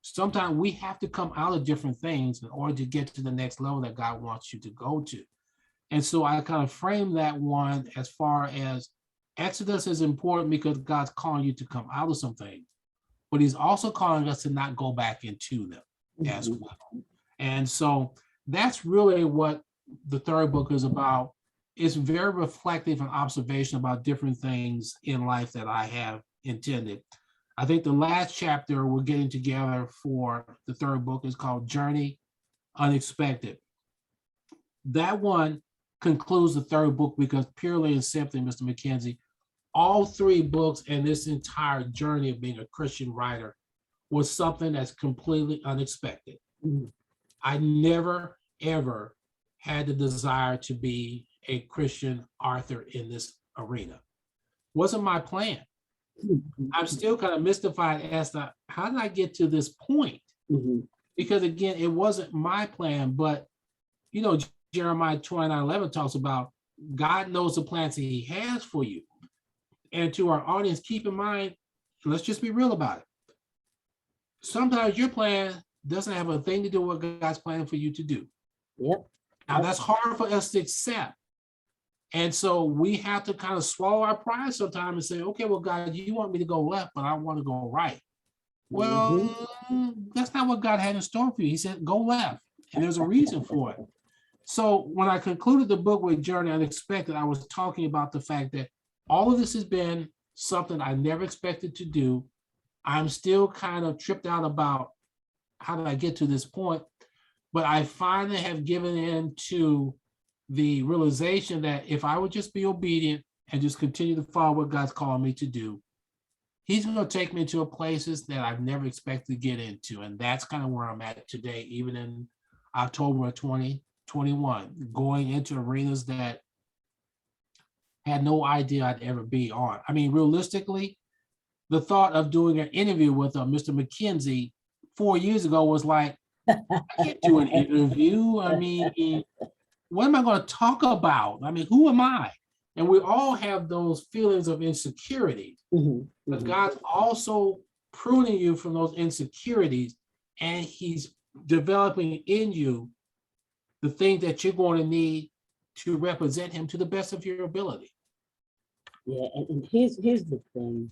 sometimes we have to come out of different things in order to get to the next level that God wants you to go to. And so I kind of frame that one as far as Exodus is important because God's calling you to come out of some things, but he's also calling us to not go back into them as well. And so that's really what the third book is about. It's very reflective and observation about different things in life that I have intended. I think the last chapter we're getting together for the third book is called Journey Unexpected. That one concludes the third book because purely and simply, Mr. McKenzie, all three books and this entire journey of being a Christian writer was something that's completely unexpected. Mm-hmm. I never, ever had the desire to be a Christian author in this arena. Wasn't my plan. Mm-hmm. I'm still kind of mystified as to how did I get to this point? Mm-hmm. Because again, it wasn't my plan, but you know, Jeremiah 29:11 talks about God knows the plans that he has for you. And to our audience, keep in mind, let's just be real about it. Sometimes your plan doesn't have a thing to do with what God's planning for you to do. Yep. Now that's hard for us to accept. And so we have to kind of swallow our pride sometimes and say, okay, well, God, you want me to go left, but I want to go right. Well, that's not what God had in store for you. He said, go left. And there's a reason for it. So when I concluded the book with Journey Unexpected, I was talking about the fact that all of this has been something I never expected to do. I'm still kind of tripped out about how did I get to this point, but I finally have given in to the realization that if I would just be obedient and just continue to follow what God's calling me to do, he's going to take me to places that I've never expected to get into. And that's kind of where I'm at today, even in October of 2021, going into arenas that had no idea I'd ever be on. I mean, realistically, the thought of doing an interview with Mr. McKenzie 4 years ago was like, I can't do an interview. I mean, what am I going to talk about? I mean, who am I? And we all have those feelings of insecurity, but God's also pruning you from those insecurities, and he's developing in you the things that you're going to need to represent him to the best of your ability. Yeah, and here's the thing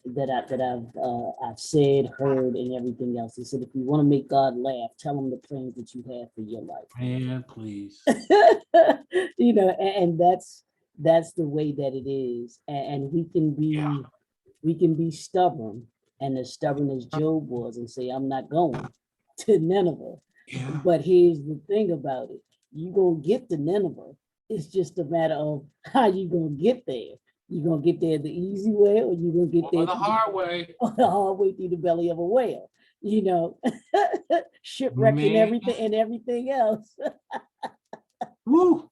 that I've said, heard, and everything else. He said, if you want to make God laugh, tell him the plans that you have for your life. Man, please. You know, and that's the way that it is, and we can be We can be stubborn and as stubborn as Job was and say, I'm not going to Nineveh. Yeah. But here's the thing about it. You're going to get to Nineveh. It's just a matter of how you going to get there. You going to get there the easy way, or you going to get there the hard way. the hard way through the belly of a whale, shipwrecking everything else. Woo.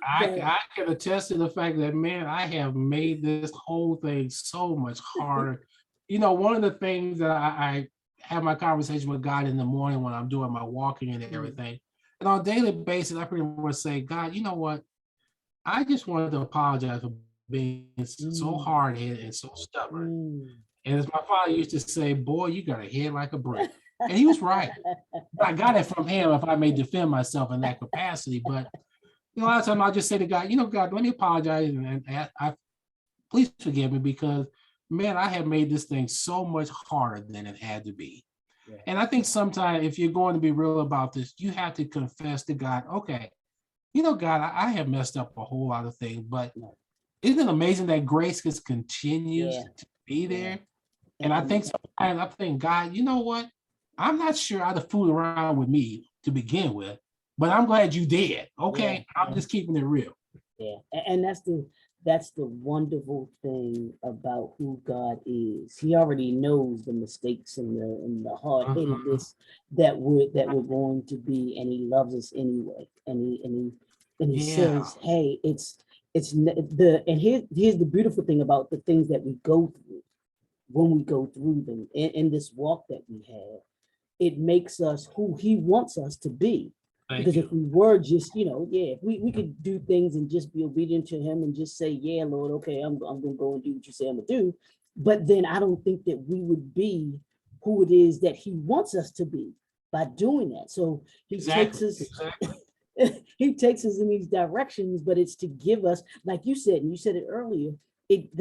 I can attest to the fact that, man, I have made this whole thing so much harder. One of the things that I have my conversation with God in the morning when I'm doing my walking and everything, and on a daily basis, I pretty much say, God, you know what? I just wanted to apologize for being so hard-headed and so stubborn. And as my father used to say, boy, you got a head like a brick. And he was right. I got it from him, if I may defend myself in that capacity. But a lot of times I'll just say to God, God, let me apologize and I please forgive me, because, man, I have made this thing so much harder than it had to be. Yeah. And I think sometimes if you're going to be real about this, you have to confess to God, okay, God, I have messed up a whole lot of things, but isn't it amazing that grace just continues to be there? And I think sometimes I think, God, you know what? I'm not sure I'd have fooled around with me to begin with, but I'm glad you did. Okay, I'm just keeping it real. Yeah, and that's the wonderful thing about who God is. He already knows the mistakes and the hard-headedness that we're going to be, and He loves us anyway. And he says, "Hey, here's the beautiful thing about the things that we go through when we go through them in this walk that we have. It makes us who He wants us to be." Because if we were just, if we could do things and just be obedient to Him and just say, yeah, Lord, okay, I'm going to go and do what you say I'm going to do. But then I don't think that we would be who it is that He wants us to be by doing that. So He takes us, He takes us in these directions, but it's to give us, like you said, and you said it earlier, it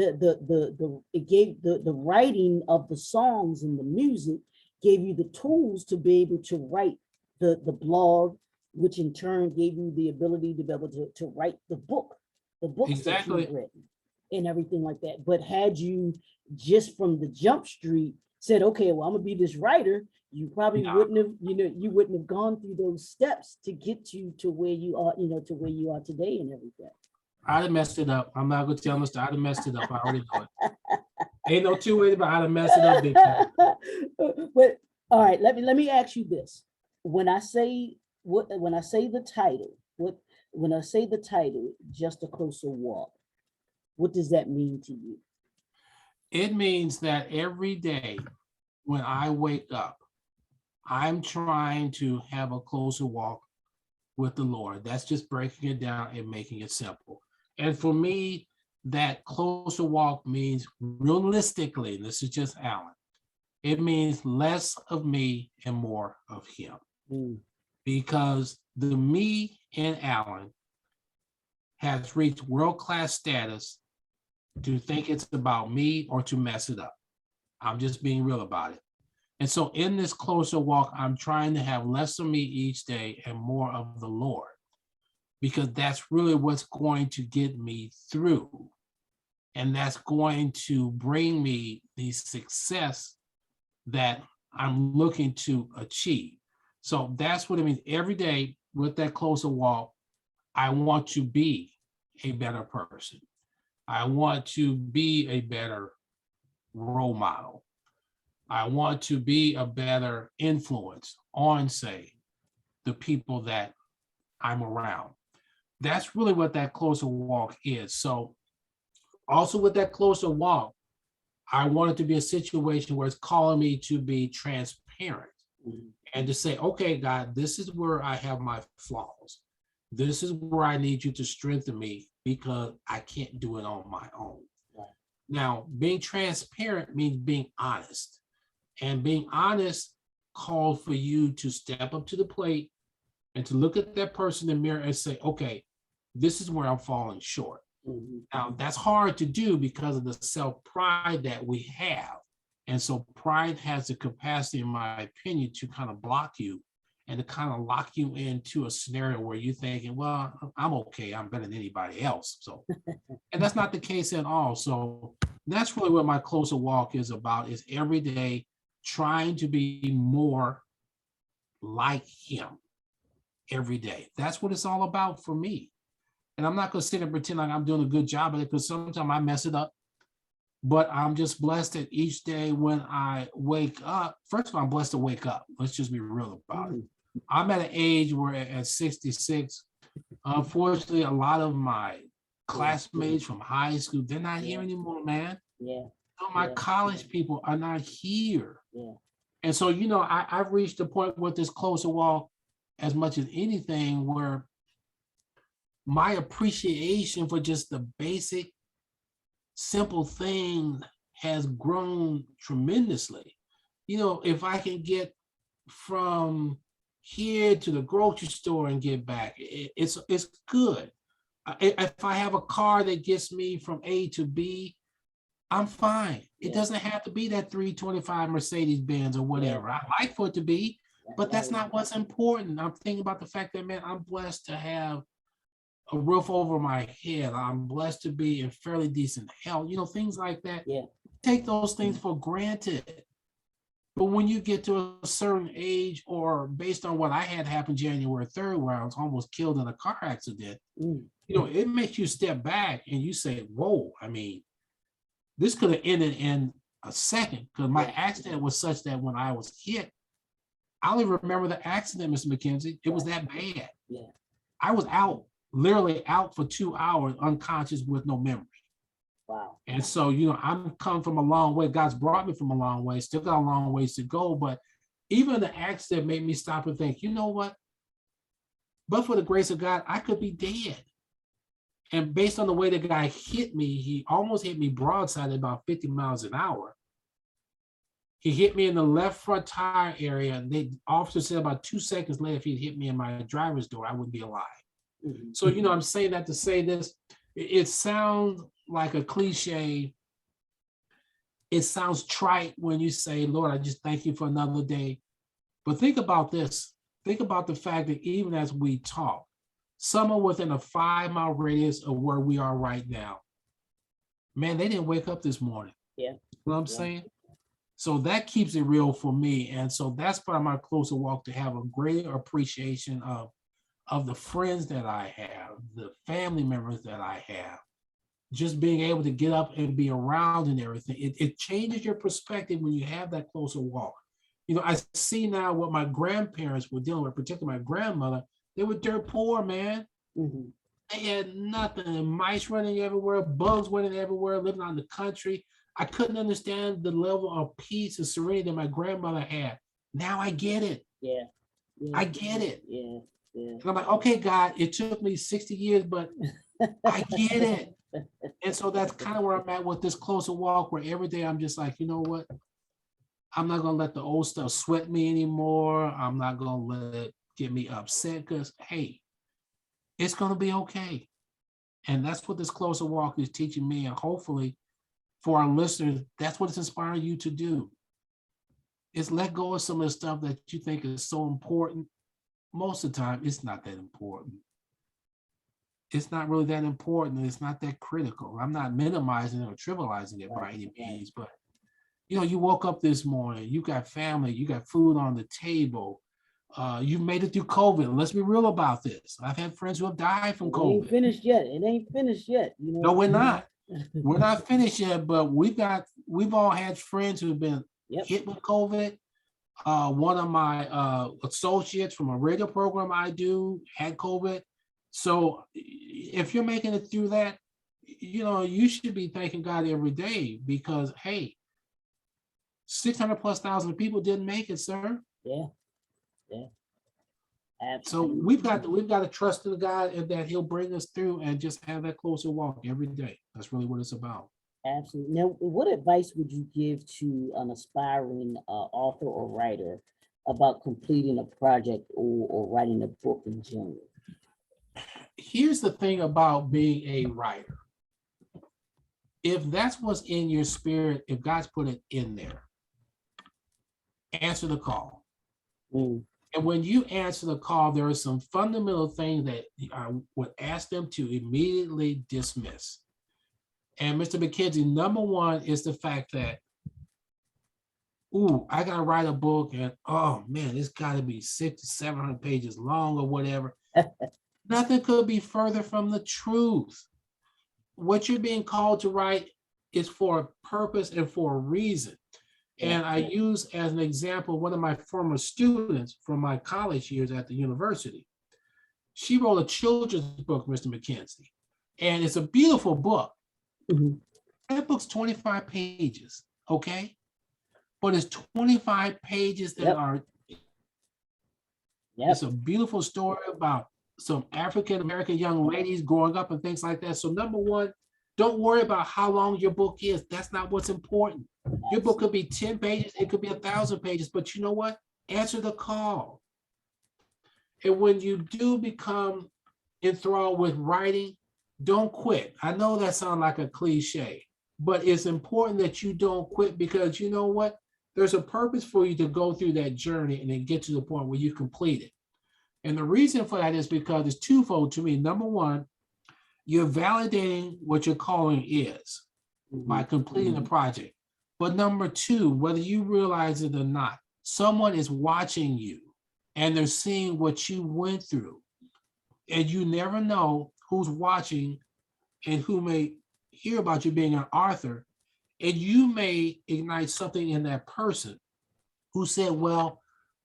gave the writing of the songs and the music gave you the tools to be able to write the blog, which in turn gave you the ability to be able to write the books that you've written and everything like that. But had you just from the jump street said, okay, well, I'm gonna be this writer, you probably wouldn't have, you wouldn't have gone through those steps to get you to where you are, to where you are today and everything. I'd have messed it up. I'm not gonna tell them. I'd have messed it up. I already know it. Ain't no two ways about how to mess it up, big time. But all right, let me ask you this. When I say the title, Just a Closer Walk, what does that mean to you? It means that every day when I wake up, I'm trying to have a closer walk with the Lord. That's just breaking it down and making it simple. And for me, that closer walk means realistically, this is just Alan, it means less of me and more of Him. Because the me in Alan has reached world-class status to think it's about me or to mess it up. I'm just being real about it. And so in this closer walk, I'm trying to have less of me each day and more of the Lord, because that's really what's going to get me through. And that's going to bring me the success that I'm looking to achieve. So that's what it means. Every day with that closer walk, I want to be a better person. I want to be a better role model. I want to be a better influence on, say, the people that I'm around. That's really what that closer walk is. So also with that closer walk, I want it to be a situation where it's calling me to be transparent and to say, okay, God, this is where I have my flaws. This is where I need you to strengthen me because I can't do it on my own. Right. Now, being transparent means being honest. And being honest calls for you to step up to the plate and to look at that person in the mirror and say, okay, this is where I'm falling short. Now, that's hard to do because of the self-pride that we have. And so pride has the capacity, in my opinion, to kind of block you and to kind of lock you into a scenario where you're thinking, well, I'm okay, I'm better than anybody else. So, and that's not the case at all. So that's really what my closer walk is about, is every day trying to be more like him every day. That's what it's all about for me. And I'm not going to sit and pretend like I'm doing a good job of it, because sometimes I mess it up. But I'm just blessed that each day when I wake up, first of all, I'm blessed to wake up. Let's just be real about it. I'm at an age where at 66, unfortunately, a lot of my classmates from high school, they're not here anymore, man. Yeah. So my college people are not here. Yeah. And so, I've reached a point with this closer walk, as much as anything, where my appreciation for just the basic, simple thing has grown tremendously. If I can get from here to the grocery store and get back, it's good. If I have a car that gets me from A to B, I'm fine. It doesn't have to be that 325 Mercedes Benz or whatever. I like for it to be, but that's not what's important. I'm thinking about the fact that, man, I'm blessed to have a roof over my head. I'm blessed to be in fairly decent health, things like that. Yeah. Take those things for granted. But when you get to a certain age, or based on what I had happen January 3rd, where I was almost killed in a car accident, it makes you step back and you say, whoa, I mean, this could have ended in a second, because my accident was such that when I was hit, I only remember the accident, Mr. McKenzie. It was that bad. Yeah. I was literally out for 2 hours, unconscious with no memory. Wow. And so, I'm come from a long way. God's brought me from a long way, still got a long ways to go. But even the accident made me stop and think, you know what? But for the grace of God, I could be dead. And based on the way the guy hit me, he almost hit me broadside at about 50 miles an hour. He hit me in the left front tire area. And the officer said about 2 seconds later, if he'd hit me in my driver's door, I wouldn't be alive. So, I'm saying that to say this. It sounds like a cliche. It sounds trite when you say, Lord, I just thank you for another day. But think about this. Think about the fact that even as we talk, someone within a 5-mile radius of where we are right now, man, they didn't wake up this morning. Yeah. You know what I'm saying? So that keeps it real for me. And so that's part of my closer walk, to have a greater appreciation of the friends that I have, the family members that I have, just being able to get up and be around and everything. It changes your perspective when you have that closer walk. I see now what my grandparents were dealing with, particularly my grandmother. They were dirt poor, man. They had nothing. Mice running everywhere, bugs running everywhere, living out in the country. I couldn't understand the level of peace and serenity that my grandmother had. Now I get it. Yeah. I get it. Yeah. And I'm like, okay, God, it took me 60 years, but I get it. And so that's kind of where I'm at with this closer walk, where every day I'm just like, you know what? I'm not going to let the old stuff sweat me anymore. I'm not going to let it get me upset, because, hey, it's going to be okay. And that's what this closer walk is teaching me. And hopefully for our listeners, that's what it's inspiring you to do, is let go of some of the stuff that you think is so important. Most of the time, it's not that important. It's not really that important. It's not that critical. I'm not minimizing it or trivializing it by any means, but you woke up this morning, you got family, you got food on the table. You made it through COVID. Let's be real about this. I've had friends who have died from COVID. It ain't finished yet. It ain't finished yet. No, we're not. We're not finished yet, but we've all had friends who've been hit with COVID. One of my associates from a radio program I do had COVID. So if you're making it through that, you should be thanking God every day, because, hey, 600 plus thousand people didn't make it, sir. Yeah. Absolutely. So we've got to trust in God, and that He'll bring us through, and just have that closer walk every day. That's really what it's about. Absolutely. Now, what advice would you give to an aspiring author or writer about completing a project or writing a book in general? Here's the thing about being a writer. If that's what's in your spirit, if God's put it in there, answer the call. And when you answer the call, there are some fundamental things that I would ask them to immediately dismiss. And Mr. McKenzie, number one is the fact that, ooh, I gotta write a book, and oh man, it's gotta be 600 to 700 pages long or whatever. Nothing could be further from the truth. What you're being called to write is for a purpose and for a reason. And I use as an example one of my former students from my college years at the university. She wrote a children's book, Mr. McKenzie, and it's a beautiful book. Mhm. That book's 25 pages, okay? But it's 25 pages that are, it's a beautiful story about some African-American young ladies growing up and things like that. So number one, don't worry about how long your book is. That's not what's important. Your book could be 10 pages, it could be 1,000 pages, but you know what? Answer the call. And when you do become enthralled with writing, don't quit. I know that sounds like a cliche, but it's important that you don't quit, because you know what? There's a purpose for you to go through that journey and then get to the point where you complete it. And the reason for that is because it's twofold to me. Number one, you're validating what your calling is by completing the project. But number two, whether you realize it or not, someone is watching you and they're seeing what you went through. And you never know who's watching and who may hear about you being an author. And you may ignite something in that person who said, well,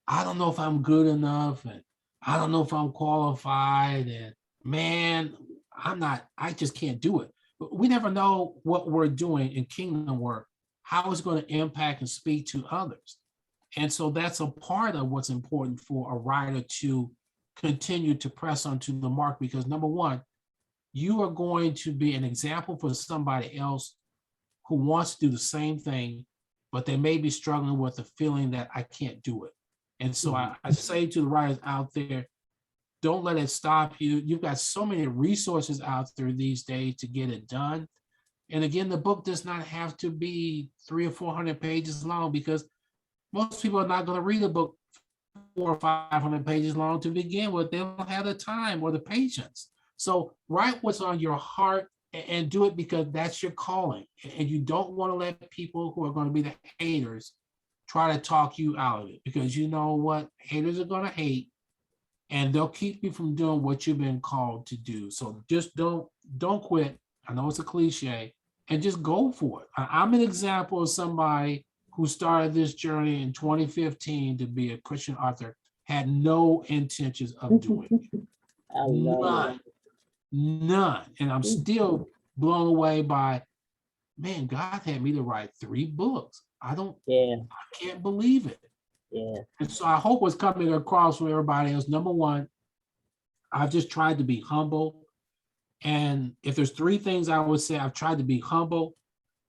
I don't know if I'm good enough, and I don't know if I'm qualified, and man, I just can't do it. But we never know what we're doing in kingdom work, how it's going to impact and speak to others. And so that's a part of what's important for a writer to continue to press onto the mark, because number one, you are going to be an example for somebody else who wants to do the same thing, but they may be struggling with the feeling that I can't do it. And so I say to the writers out there, don't let it stop you. You've got so many resources out there these days to get it done. And again, the book does not have to be 300 or 400 pages long, because most people are not going to read a book 400 or 500 pages long to begin with. They don't have the time or the patience. So write what's on your heart and do it because that's your calling. And you don't want to let people who are going to be the haters try to talk you out of it, because you know what? Haters are going to hate, and they'll keep you from doing what you've been called to do. So just don't quit. I know it's a cliche, and just go for it. I'm an example of somebody who started this journey in 2015 to be a Christian author, had no intentions of doing it. None. And I'm still blown away by, man, God had me to write 3 books. I can't believe it. And so I hope what's coming across from everybody else, number one, I've just tried to be humble. And if there's 3 things I would say, I've tried to be humble,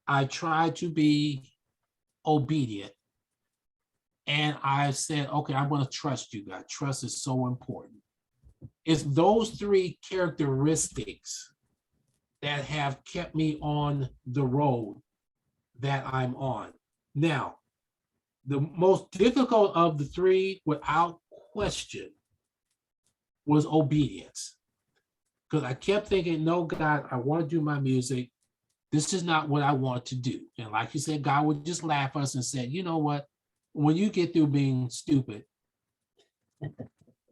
I tried to be obedient, and I said, okay, I'm going to trust you, God. Trust is so important. It's those 3 characteristics that have kept me on the road that I'm on. Now, the most difficult of the 3, without question, was obedience. Because I kept thinking, no, God, I want to do my music. This is not what I want to do. And like you said, God would just laugh at us and say, you know what? When you get through being stupid,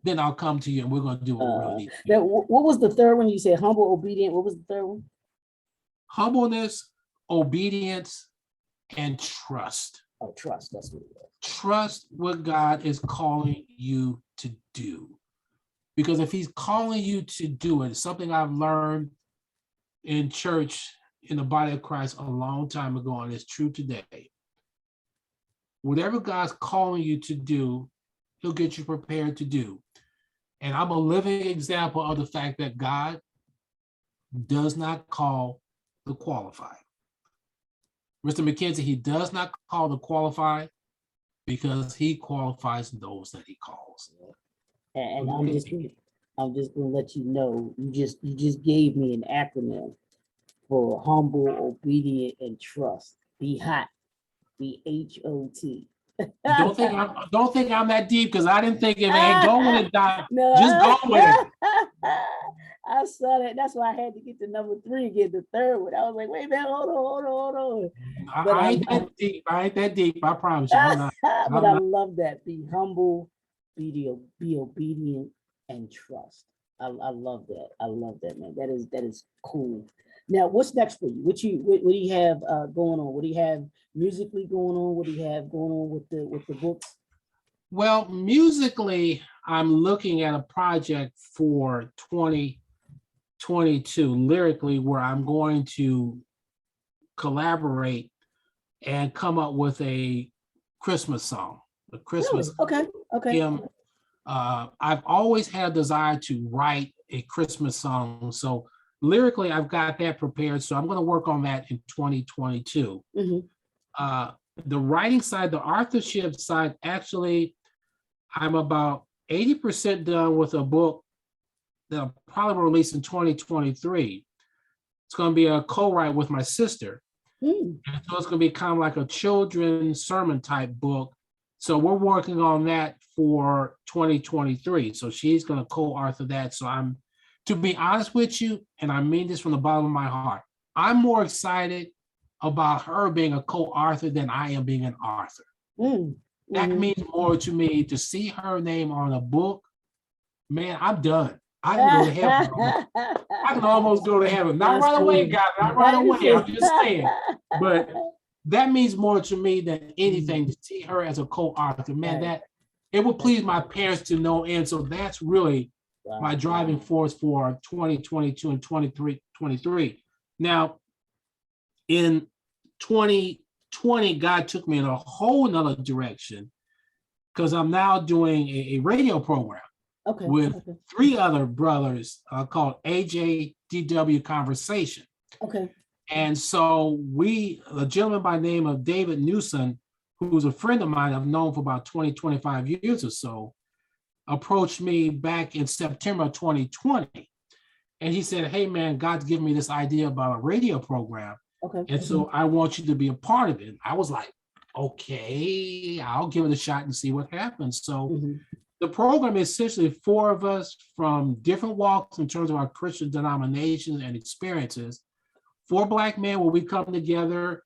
then I'll come to you and we're going to do what we really need. Now, what was the third one? You said humble, obedient. What was the third one? Humbleness, obedience, and trust. Oh, trust. That's what it was. Trust what God is calling you to do. Because if he's calling you to do it, something I've learned in church, in the body of Christ a long time ago, and it's true today. Whatever God's calling you to do, he'll get you prepared to do. And I'm a living example of the fact that God does not call the qualified. Mr. McKenzie, he does not call the qualified because he qualifies those that he calls. And I'm just gonna let you know, you just gave me an acronym for humble, obedient, and trust. Be hot. BHOT. Don't think I'm that deep because I didn't think it, man. Go with it, Doc. No, Just go with it. I saw that. That's why I had to get to number 3, get the third one. I was like, wait a minute, hold on. But I ain't that deep. I ain't that deep. I promise you. I'm not. but I love that. Be humble, be obedient, and trust. I love that. I love that, man. That is cool. Now, what's next for you? What do you have going on? What do you have musically going on? What do you have going on with the books? Well, musically, I'm looking at a project for 2022 lyrically where I'm going to collaborate and come up with a Christmas song. A Christmas. Really? Okay. hymn. I've always had a desire to write a Christmas song. So lyrically, I've got that prepared. So I'm going to work on that in 2022. The writing side, the authorship side, actually, I'm about 80% done with a book that I'll probably release in 2023. It's going to be a co-write with my sister. And so it's going to be kind of like a children's sermon type book. So we're working on that for 2023. So she's going to co-author that. So to be honest with you, and I mean this from the bottom of my heart, I'm more excited about her being a co-author than I am being an author. That means more to me to see her name on a book. Man, I'm done. I can go to heaven. I can almost go to heaven. Not right away, guys. Not right away. I'm just saying. But that means more to me than anything to see her as a co-author. Man, that it would please my parents to know. And so that's really my driving force for 2022 and 2023. Now, in 2020, God took me in a whole nother direction because I'm now doing a radio program with 3 other brothers called AJDW Conversation. And so a gentleman by the name of David Newsom, who's a friend of mine I've known for about 20, 25 years or so, approached me back in September of 2020. And he said, hey, man, God's given me this idea about a radio program. And so I want you to be a part of it. I was like, okay, I'll give it a shot and see what happens. So the program is essentially 4 of us from different walks in terms of our Christian denominations and experiences. 4 Black men where we come together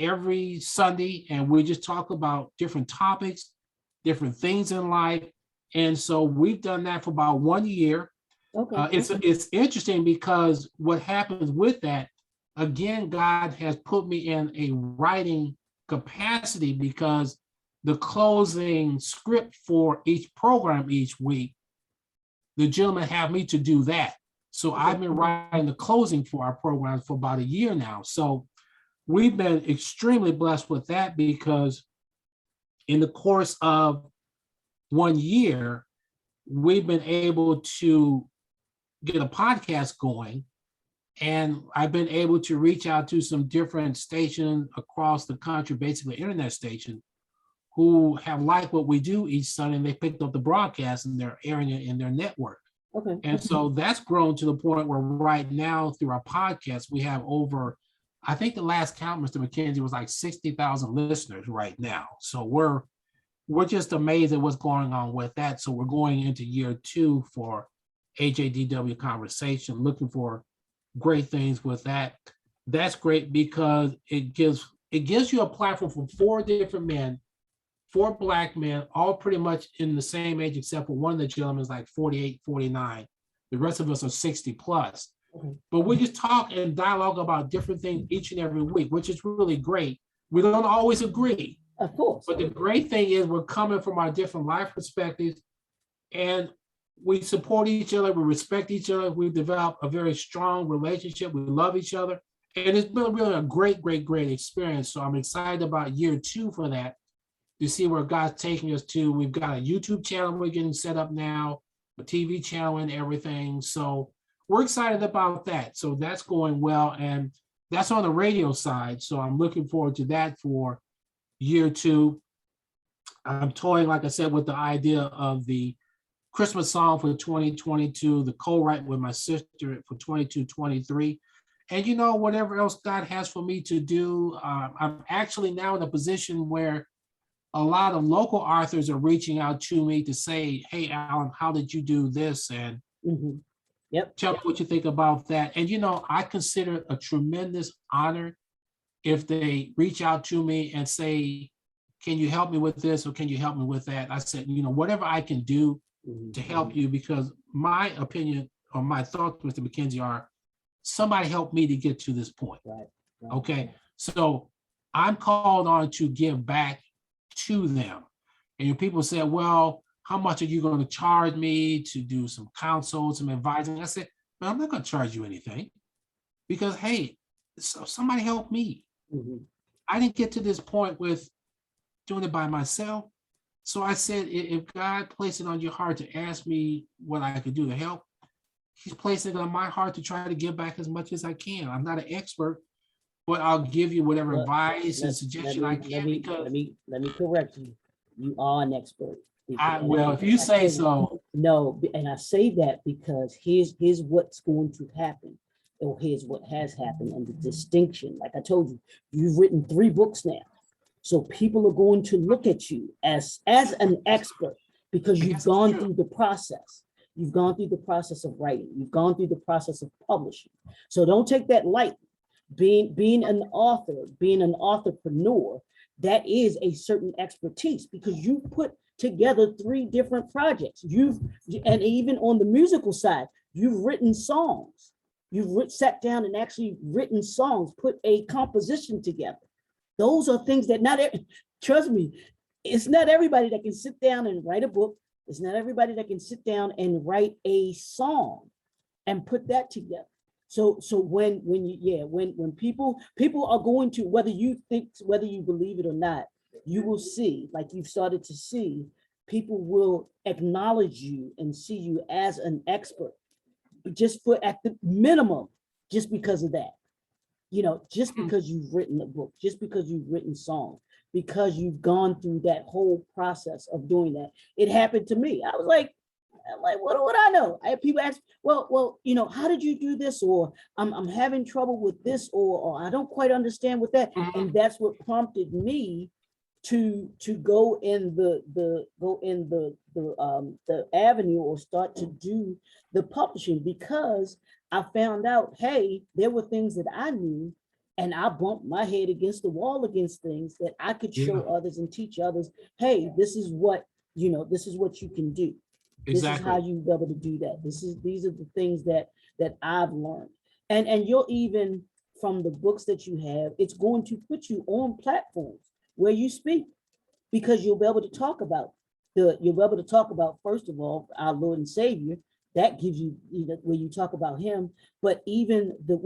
every Sunday and we just talk about different topics, different things in life. And so we've done that for about 1 year. It's interesting because what happens with that, again, God has put me in a writing capacity because the closing script for each program each week, the gentlemen have me to do that. So I've been writing the closing for our programs for about a year now. So we've been extremely blessed with that because in the course of 1 year, we've been able to get a podcast going. And I've been able to reach out to some different stations across the country, basically internet stations, who have liked what we do each Sunday, and they picked up the broadcast and they're airing it in their network. And so that's grown to the point where right now through our podcast, we have over, I think the last count, Mr. McKenzie, was like 60,000 listeners right now. So we're just amazed at what's going on with that. So we're going into year 2 for AJDW Conversation, looking for great things with that. That's great because it gives you a platform for 4 different men, 4 Black men, all pretty much in the same age, except for one of the gentlemen is like 48, 49. The rest of us are 60 plus. But we just talk and dialogue about different things each and every week, which is really great. We don't always agree. Of course. But the great thing is we're coming from our different life perspectives and we support each other, we respect each other, we've developed a very strong relationship, we love each other. And it's been really a great experience. So I'm excited about year 2 for that, to see where God's taking us to. We've got a YouTube channel we're getting set up now, a TV channel and everything. So we're excited about that. So that's going well. And that's on the radio side. So I'm looking forward to that for year 2. I'm toying, like I said, with the idea of the Christmas song for 2022, the co-write with my sister for 22-23. And whatever else God has for me to do, I'm actually now in a position where a lot of local authors are reaching out to me to say, hey, Alan, how did you do this? And Yep. tell me what you think about that. And, I consider it a tremendous honor if they reach out to me and say, can you help me with this or can you help me with that? I said, whatever I can do to help you, because my opinion or my thoughts, Mr. McKenzie, are somebody help me to get to this point. Right. Okay. So I'm called on to give back to them. And people said, well, how much are you going to charge me to do some counsel, some advising? I said, well, I'm not going to charge you anything because, hey, somebody help me. I didn't get to this point with doing it by myself. So I said, if God placed it on your heart to ask me what I could do to help, he's placed it on my heart to try to give back as much as I can. I'm not an expert, but I'll give you whatever advice and suggestion I can. Let me correct you. You are an expert. Well, if you say so. No, and I say that because here's what's going to happen, or here's what has happened, and the distinction. Like I told you, you've written 3 books now, so people are going to look at you as an expert because you've gone through the process. You've gone through the process of writing. You've gone through the process of publishing. So don't take that lightly. Being an author, being an entrepreneur, that is a certain expertise because you put together 3 different projects. And even on the musical side, you've written songs. You've sat down and actually written songs, put a composition together. Those are things that trust me, it's not everybody that can sit down and write a book. It's not everybody that can sit down and write a song and put that together. So when people are going to, whether you believe it or not, you will see, like you've started to see, people will acknowledge you and see you as an expert, just at the minimum, just because of that. Just because you've written a book, just because you've written songs, because you've gone through that whole process of doing that. It happened to me. I was like, what do I know? I have people ask, well, how did you do this? Or I'm having trouble with this, or I don't quite understand with that. And that's what prompted me to go in the avenue or start to do the publishing, because I found out, hey, there were things that I knew, and I bumped my head against the wall against things that I could show others and teach others. Hey, this is what you can do. Exactly. This is how you be able to do that. These are the things that I've learned. And you'll, even from the books that you have, it's going to put you on platforms where you speak, because you'll be able to talk about first of all, our Lord and Savior. That gives you, where you talk about him, but even the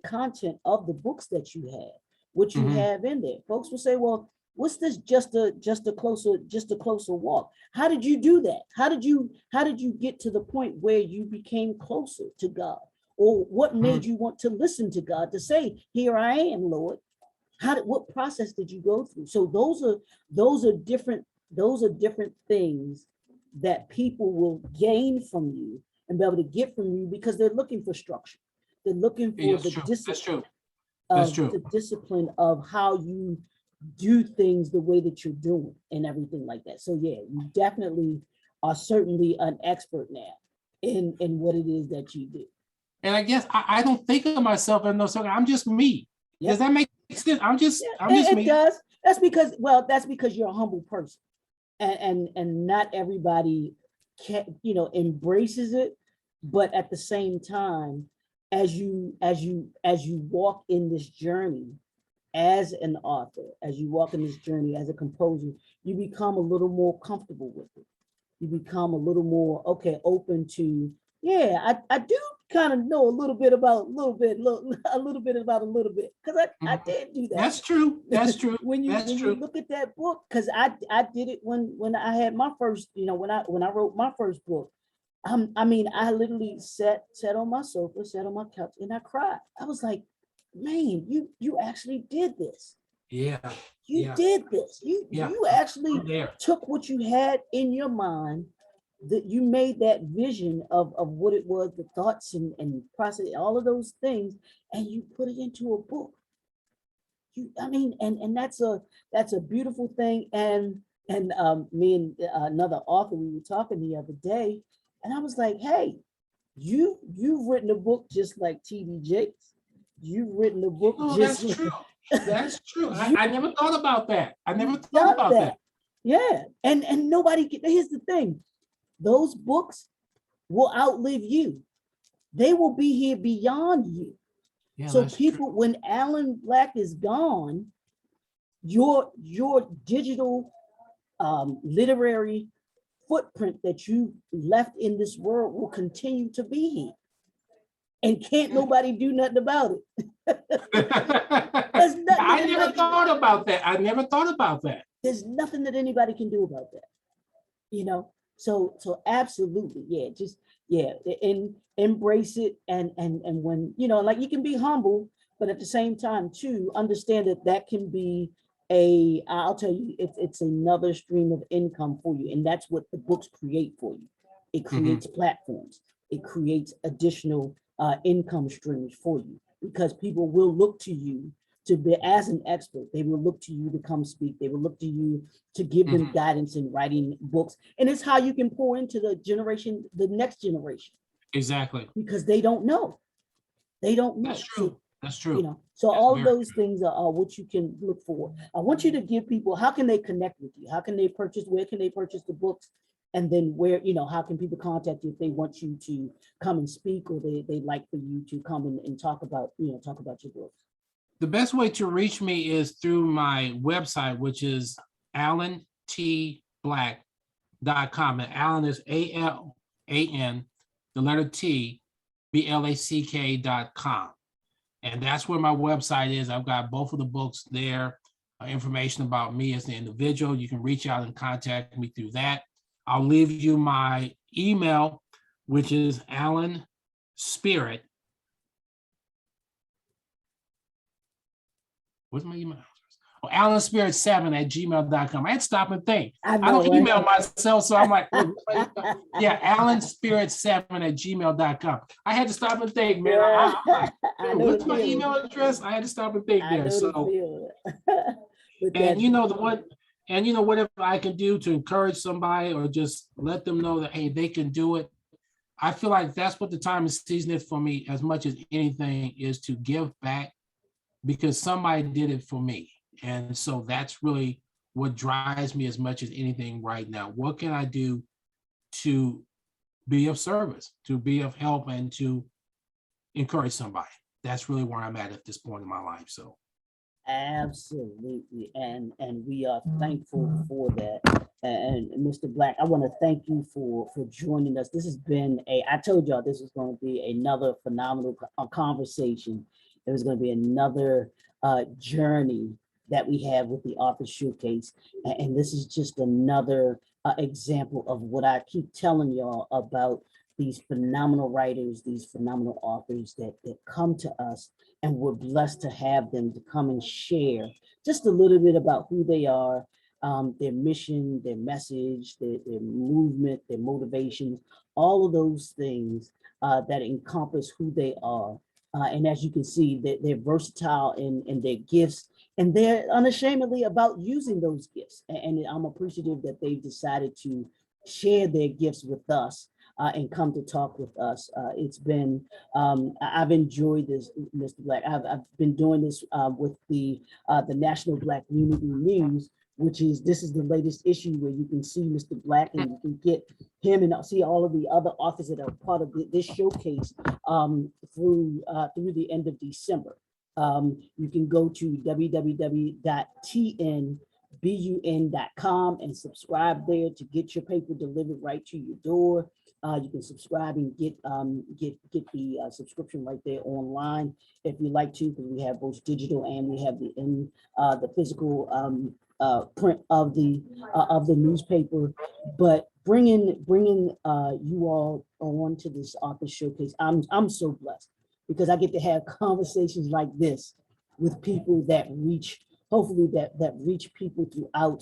content of the books that you have, what you have in there. Folks will say, well, what's this? Just a closer walk. How did you do that? How did you get to the point where you became closer to God? Or what made you want to listen to God, to say, here I am, Lord? What process did you go through? So those are different things that people will gain from you and be able to get from you, because they're looking for structure. They're looking for discipline. That's true. The discipline of how you do things the way that you're doing and everything like that. So yeah, you definitely are certainly an expert now in what it is that you do. And I guess I don't think of myself as no circle. I'm just me. Yep. Does that make sense? I'm just me. It does. That's because you're a humble person, and not everybody embraces it. But at the same time, as you walk in this journey as an author, as you walk in this journey as a composer, you become a little more comfortable with it. You become a little more open to, I do kind of know a little bit about a little bit, because I did do that. That's true. When you look at that book, because I did it when I had my first, when I wrote my first book. I literally sat on my sofa, sat on my couch, and I cried. I was like, man, you actually did this. Yeah. You did this. You actually took what you had in your mind, that you made that vision of what it was, the thoughts and process, all of those things, and you put it into a book. And that's a beautiful thing. And And me and another author, we were talking the other day, and I was like, "Hey, you've written a book just like T.D. Jakes. You've written a book Oh, just that's like true. That's true. you I never thought about that. I never thought done about that." that. Yeah, and nobody can. Here's the thing: those books will outlive you. They will be here beyond you. Yeah, So that's true. people, when Alan Black is gone, your digital literary footprint that you left in this world will continue to be here. And can't nobody do nothing about it. There's nothing that I never anybody, thought about that. I never thought about that. there's nothing that anybody can do about that. You know, so absolutely, yeah, just yeah, and embrace it, and when like, you can be humble, but at the same time too, understand that that can be I'll tell you, it's another stream of income for you, and that's what the books create for you. It Mhm. creates platforms, it creates additional income streams for you, because people will look to you to be as an expert. They will look to you to come speak. They will look to you to give them Mhm. guidance in writing books. And it's how you can pour into the next generation, Exactly. because they don't know. They don't That's know. true. So, That's true. so That's all of very those things are what you can look for. I want you to give people, how can they connect with you? How can they purchase, where can they purchase the books? And then where, how can people contact you if they want you to come and speak, or they'd like for you to come and talk about your books? The best way to reach me is through my website, which is alantblack.com. And Alan is ALAN, the letter T, BLACK.com. And that's where my website is. I've got both of the books there, information about me as the individual. You can reach out and contact me through that. I'll leave you my email, which is Alan Spirit. What's my email? Oh, AlanSpirit7@gmail.com. I had to stop and think. I I know, don't right? email myself, so I'm like, yeah, AlanSpirit7@gmail.com. I had to stop and think, man. Yeah. I'm like, I know the what's my feeling. email address? I had to stop and think I there. know the So, feeling. But and that's you know the one, and whatever I can do to encourage somebody or just let them know that, hey, they can do it. I feel like that's what the time and season is for me, as much as anything, is to give back, because somebody did it for me. And so that's really what drives me as much as anything right now. What can I do to be of service, to be of help, and to encourage somebody? That's really where I'm at this point in my life. So absolutely, and we are thankful for that. And Mr. Black, I want to thank you for joining us. This has been I told y'all this was going to be another phenomenal conversation. It was going to be another journey that we have with the Author Showcase, and this is just another example of what I keep telling y'all about these phenomenal writers, these phenomenal authors that come to us, and we're blessed to have them to come and share just a little bit about who they are, their mission, their message, their movement, their motivations, all of those things that encompass who they are. And as you can see, they're versatile in their gifts, and they're unashamedly about using those gifts. And I'm appreciative that they've decided to share their gifts with us and come to talk with us. It's been, I've enjoyed this, Mr. Black. I've been doing this with the National Black Unity News, this is the latest issue where you can see Mr. Black, and you can get him and see all of the other authors that are part of this showcase through the end of December. You can go to www.tnbun.com and subscribe there to get your paper delivered right to your door. You can subscribe and get the subscription right there online if you like to, because we have both digital and we have the physical print of the newspaper. But bringing you all on to this author showcase, I'm so blessed, because I get to have conversations like this with people that reach, hopefully that reach people throughout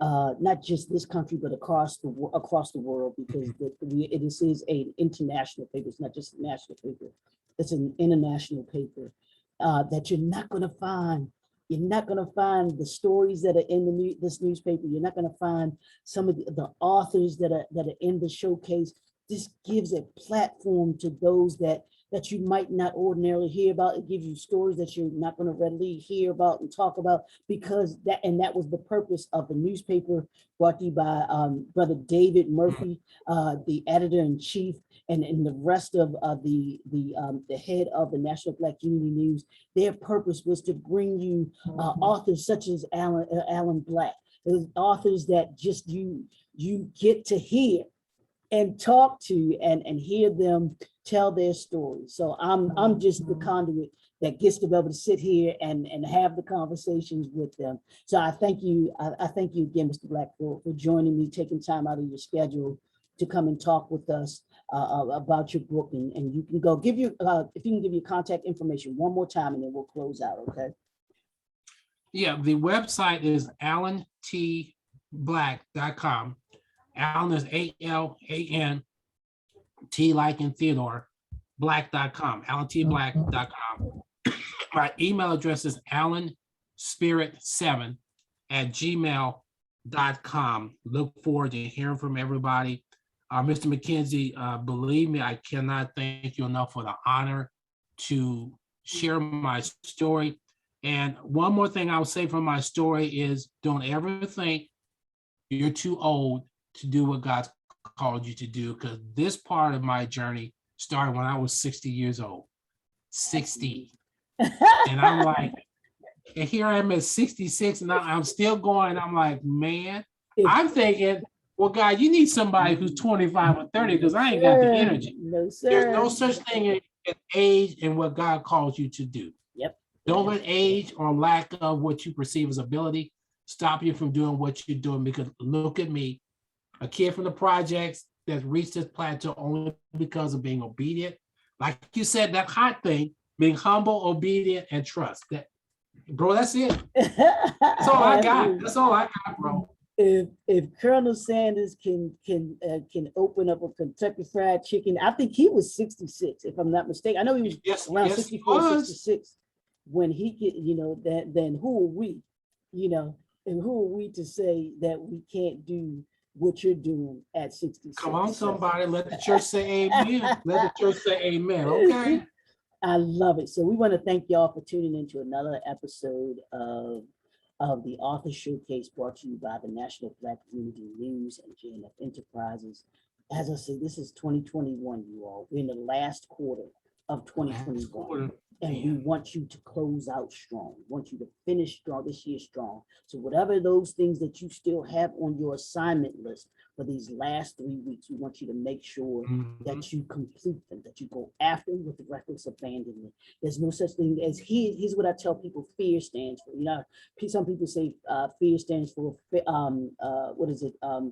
not just this country, but across the world, because it is an international paper. It's not just a national paper; it's an international paper that you're not going to find You're not going to find the stories that are in this newspaper. You're not going to find some of the authors that are in the showcase. This gives a platform to those that you might not ordinarily hear about. It gives you stories that you're not going to readily hear about and talk about, because that was the purpose of the newspaper, brought to you by Brother David Murphy, the editor-in-chief, and the rest of the head of the National Black Unity News. Their purpose was to bring you authors such as Alan Black, authors that just you get to hear and talk to and hear them tell their story. So I'm just the conduit that gets to be able to sit here and have the conversations with them. So I thank you. I thank you again, Mr. Black, for joining me, taking time out of your schedule to come and talk with us about your book. And you can go give you, if you can give your contact information one more time, and then we'll close out, okay? Yeah, the website is alantblack.com. Alan is ALAN, T like in Theodore, black.com, alantblack.com. My email address is alanspirit7@gmail.com. Look forward to hearing from everybody. Mr. McKenzie, believe me, I cannot thank you enough for the honor to share my story. And one more thing I'll say from my story is, don't ever think you're too old to do what God's called you to do, because this part of my journey started when I was 60 years old. 60. And I'm like, and here I am at 66, and I'm still going. I'm like, man, I'm thinking, well, God, you need somebody who's 25 or 30, because I ain't got the energy. No, sir. There's no such thing as age and what God calls you to do. Yep. Don't let age or lack of what you perceive as ability stop you from doing what you're doing, because look at me, a kid from the projects that reached this plateau only because of being obedient. Like you said, that hot thing, being humble, obedient, and trust. That, bro, that's it. That's all I got. That's all I got, bro. If Colonel Sanders can open up a Kentucky Fried Chicken, I think he was 66, if I'm not mistaken. I know he was around 64, 66 when he get, then who are we, and who are we to say that we can't do what you're doing at 66? Come on, somebody, let the church say amen. Let the church say amen, okay? I love it. So we want to thank y'all for tuning into another episode of the Author Showcase, brought to you by the National Black Unity News and JNF Enterprises. As I said, this is 2021, you all. We're in the last quarter of 2021. And we want you to close out strong. We want you to finish strong, this year strong. So whatever those things that you still have on your assignment list for these last 3 weeks, we want you to make sure that you complete them, that you go after them with reckless abandonment. There's no such thing as, here's what I tell people fear stands for. Some people say fear stands for,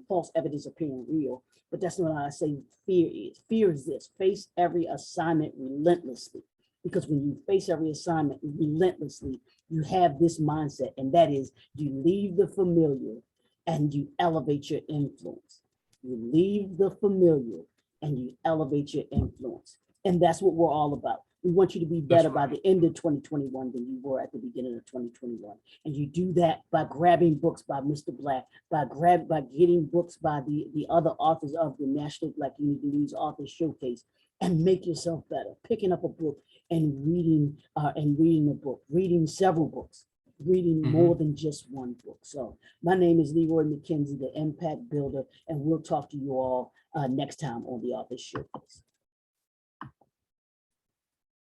false evidence appearing real. But that's not what I say fear is. Fear is this: face every assignment relentlessly. Because when you face every assignment relentlessly, you have this mindset, and that is, you leave the familiar and you elevate your influence. You leave the familiar and you elevate your influence. And that's what we're all about. We want you to be better by the end of 2021 than you were at the beginning of 2021. And you do that by grabbing books by Mr. Black, by getting books by the other authors of the National Black Unity News Author Showcase, and make yourself better. Picking up a book and reading a book, reading several books, reading more than just one book. So my name is Leroy McKenzie, the Impact Builder, and we'll talk to you all next time on the Author Showcase.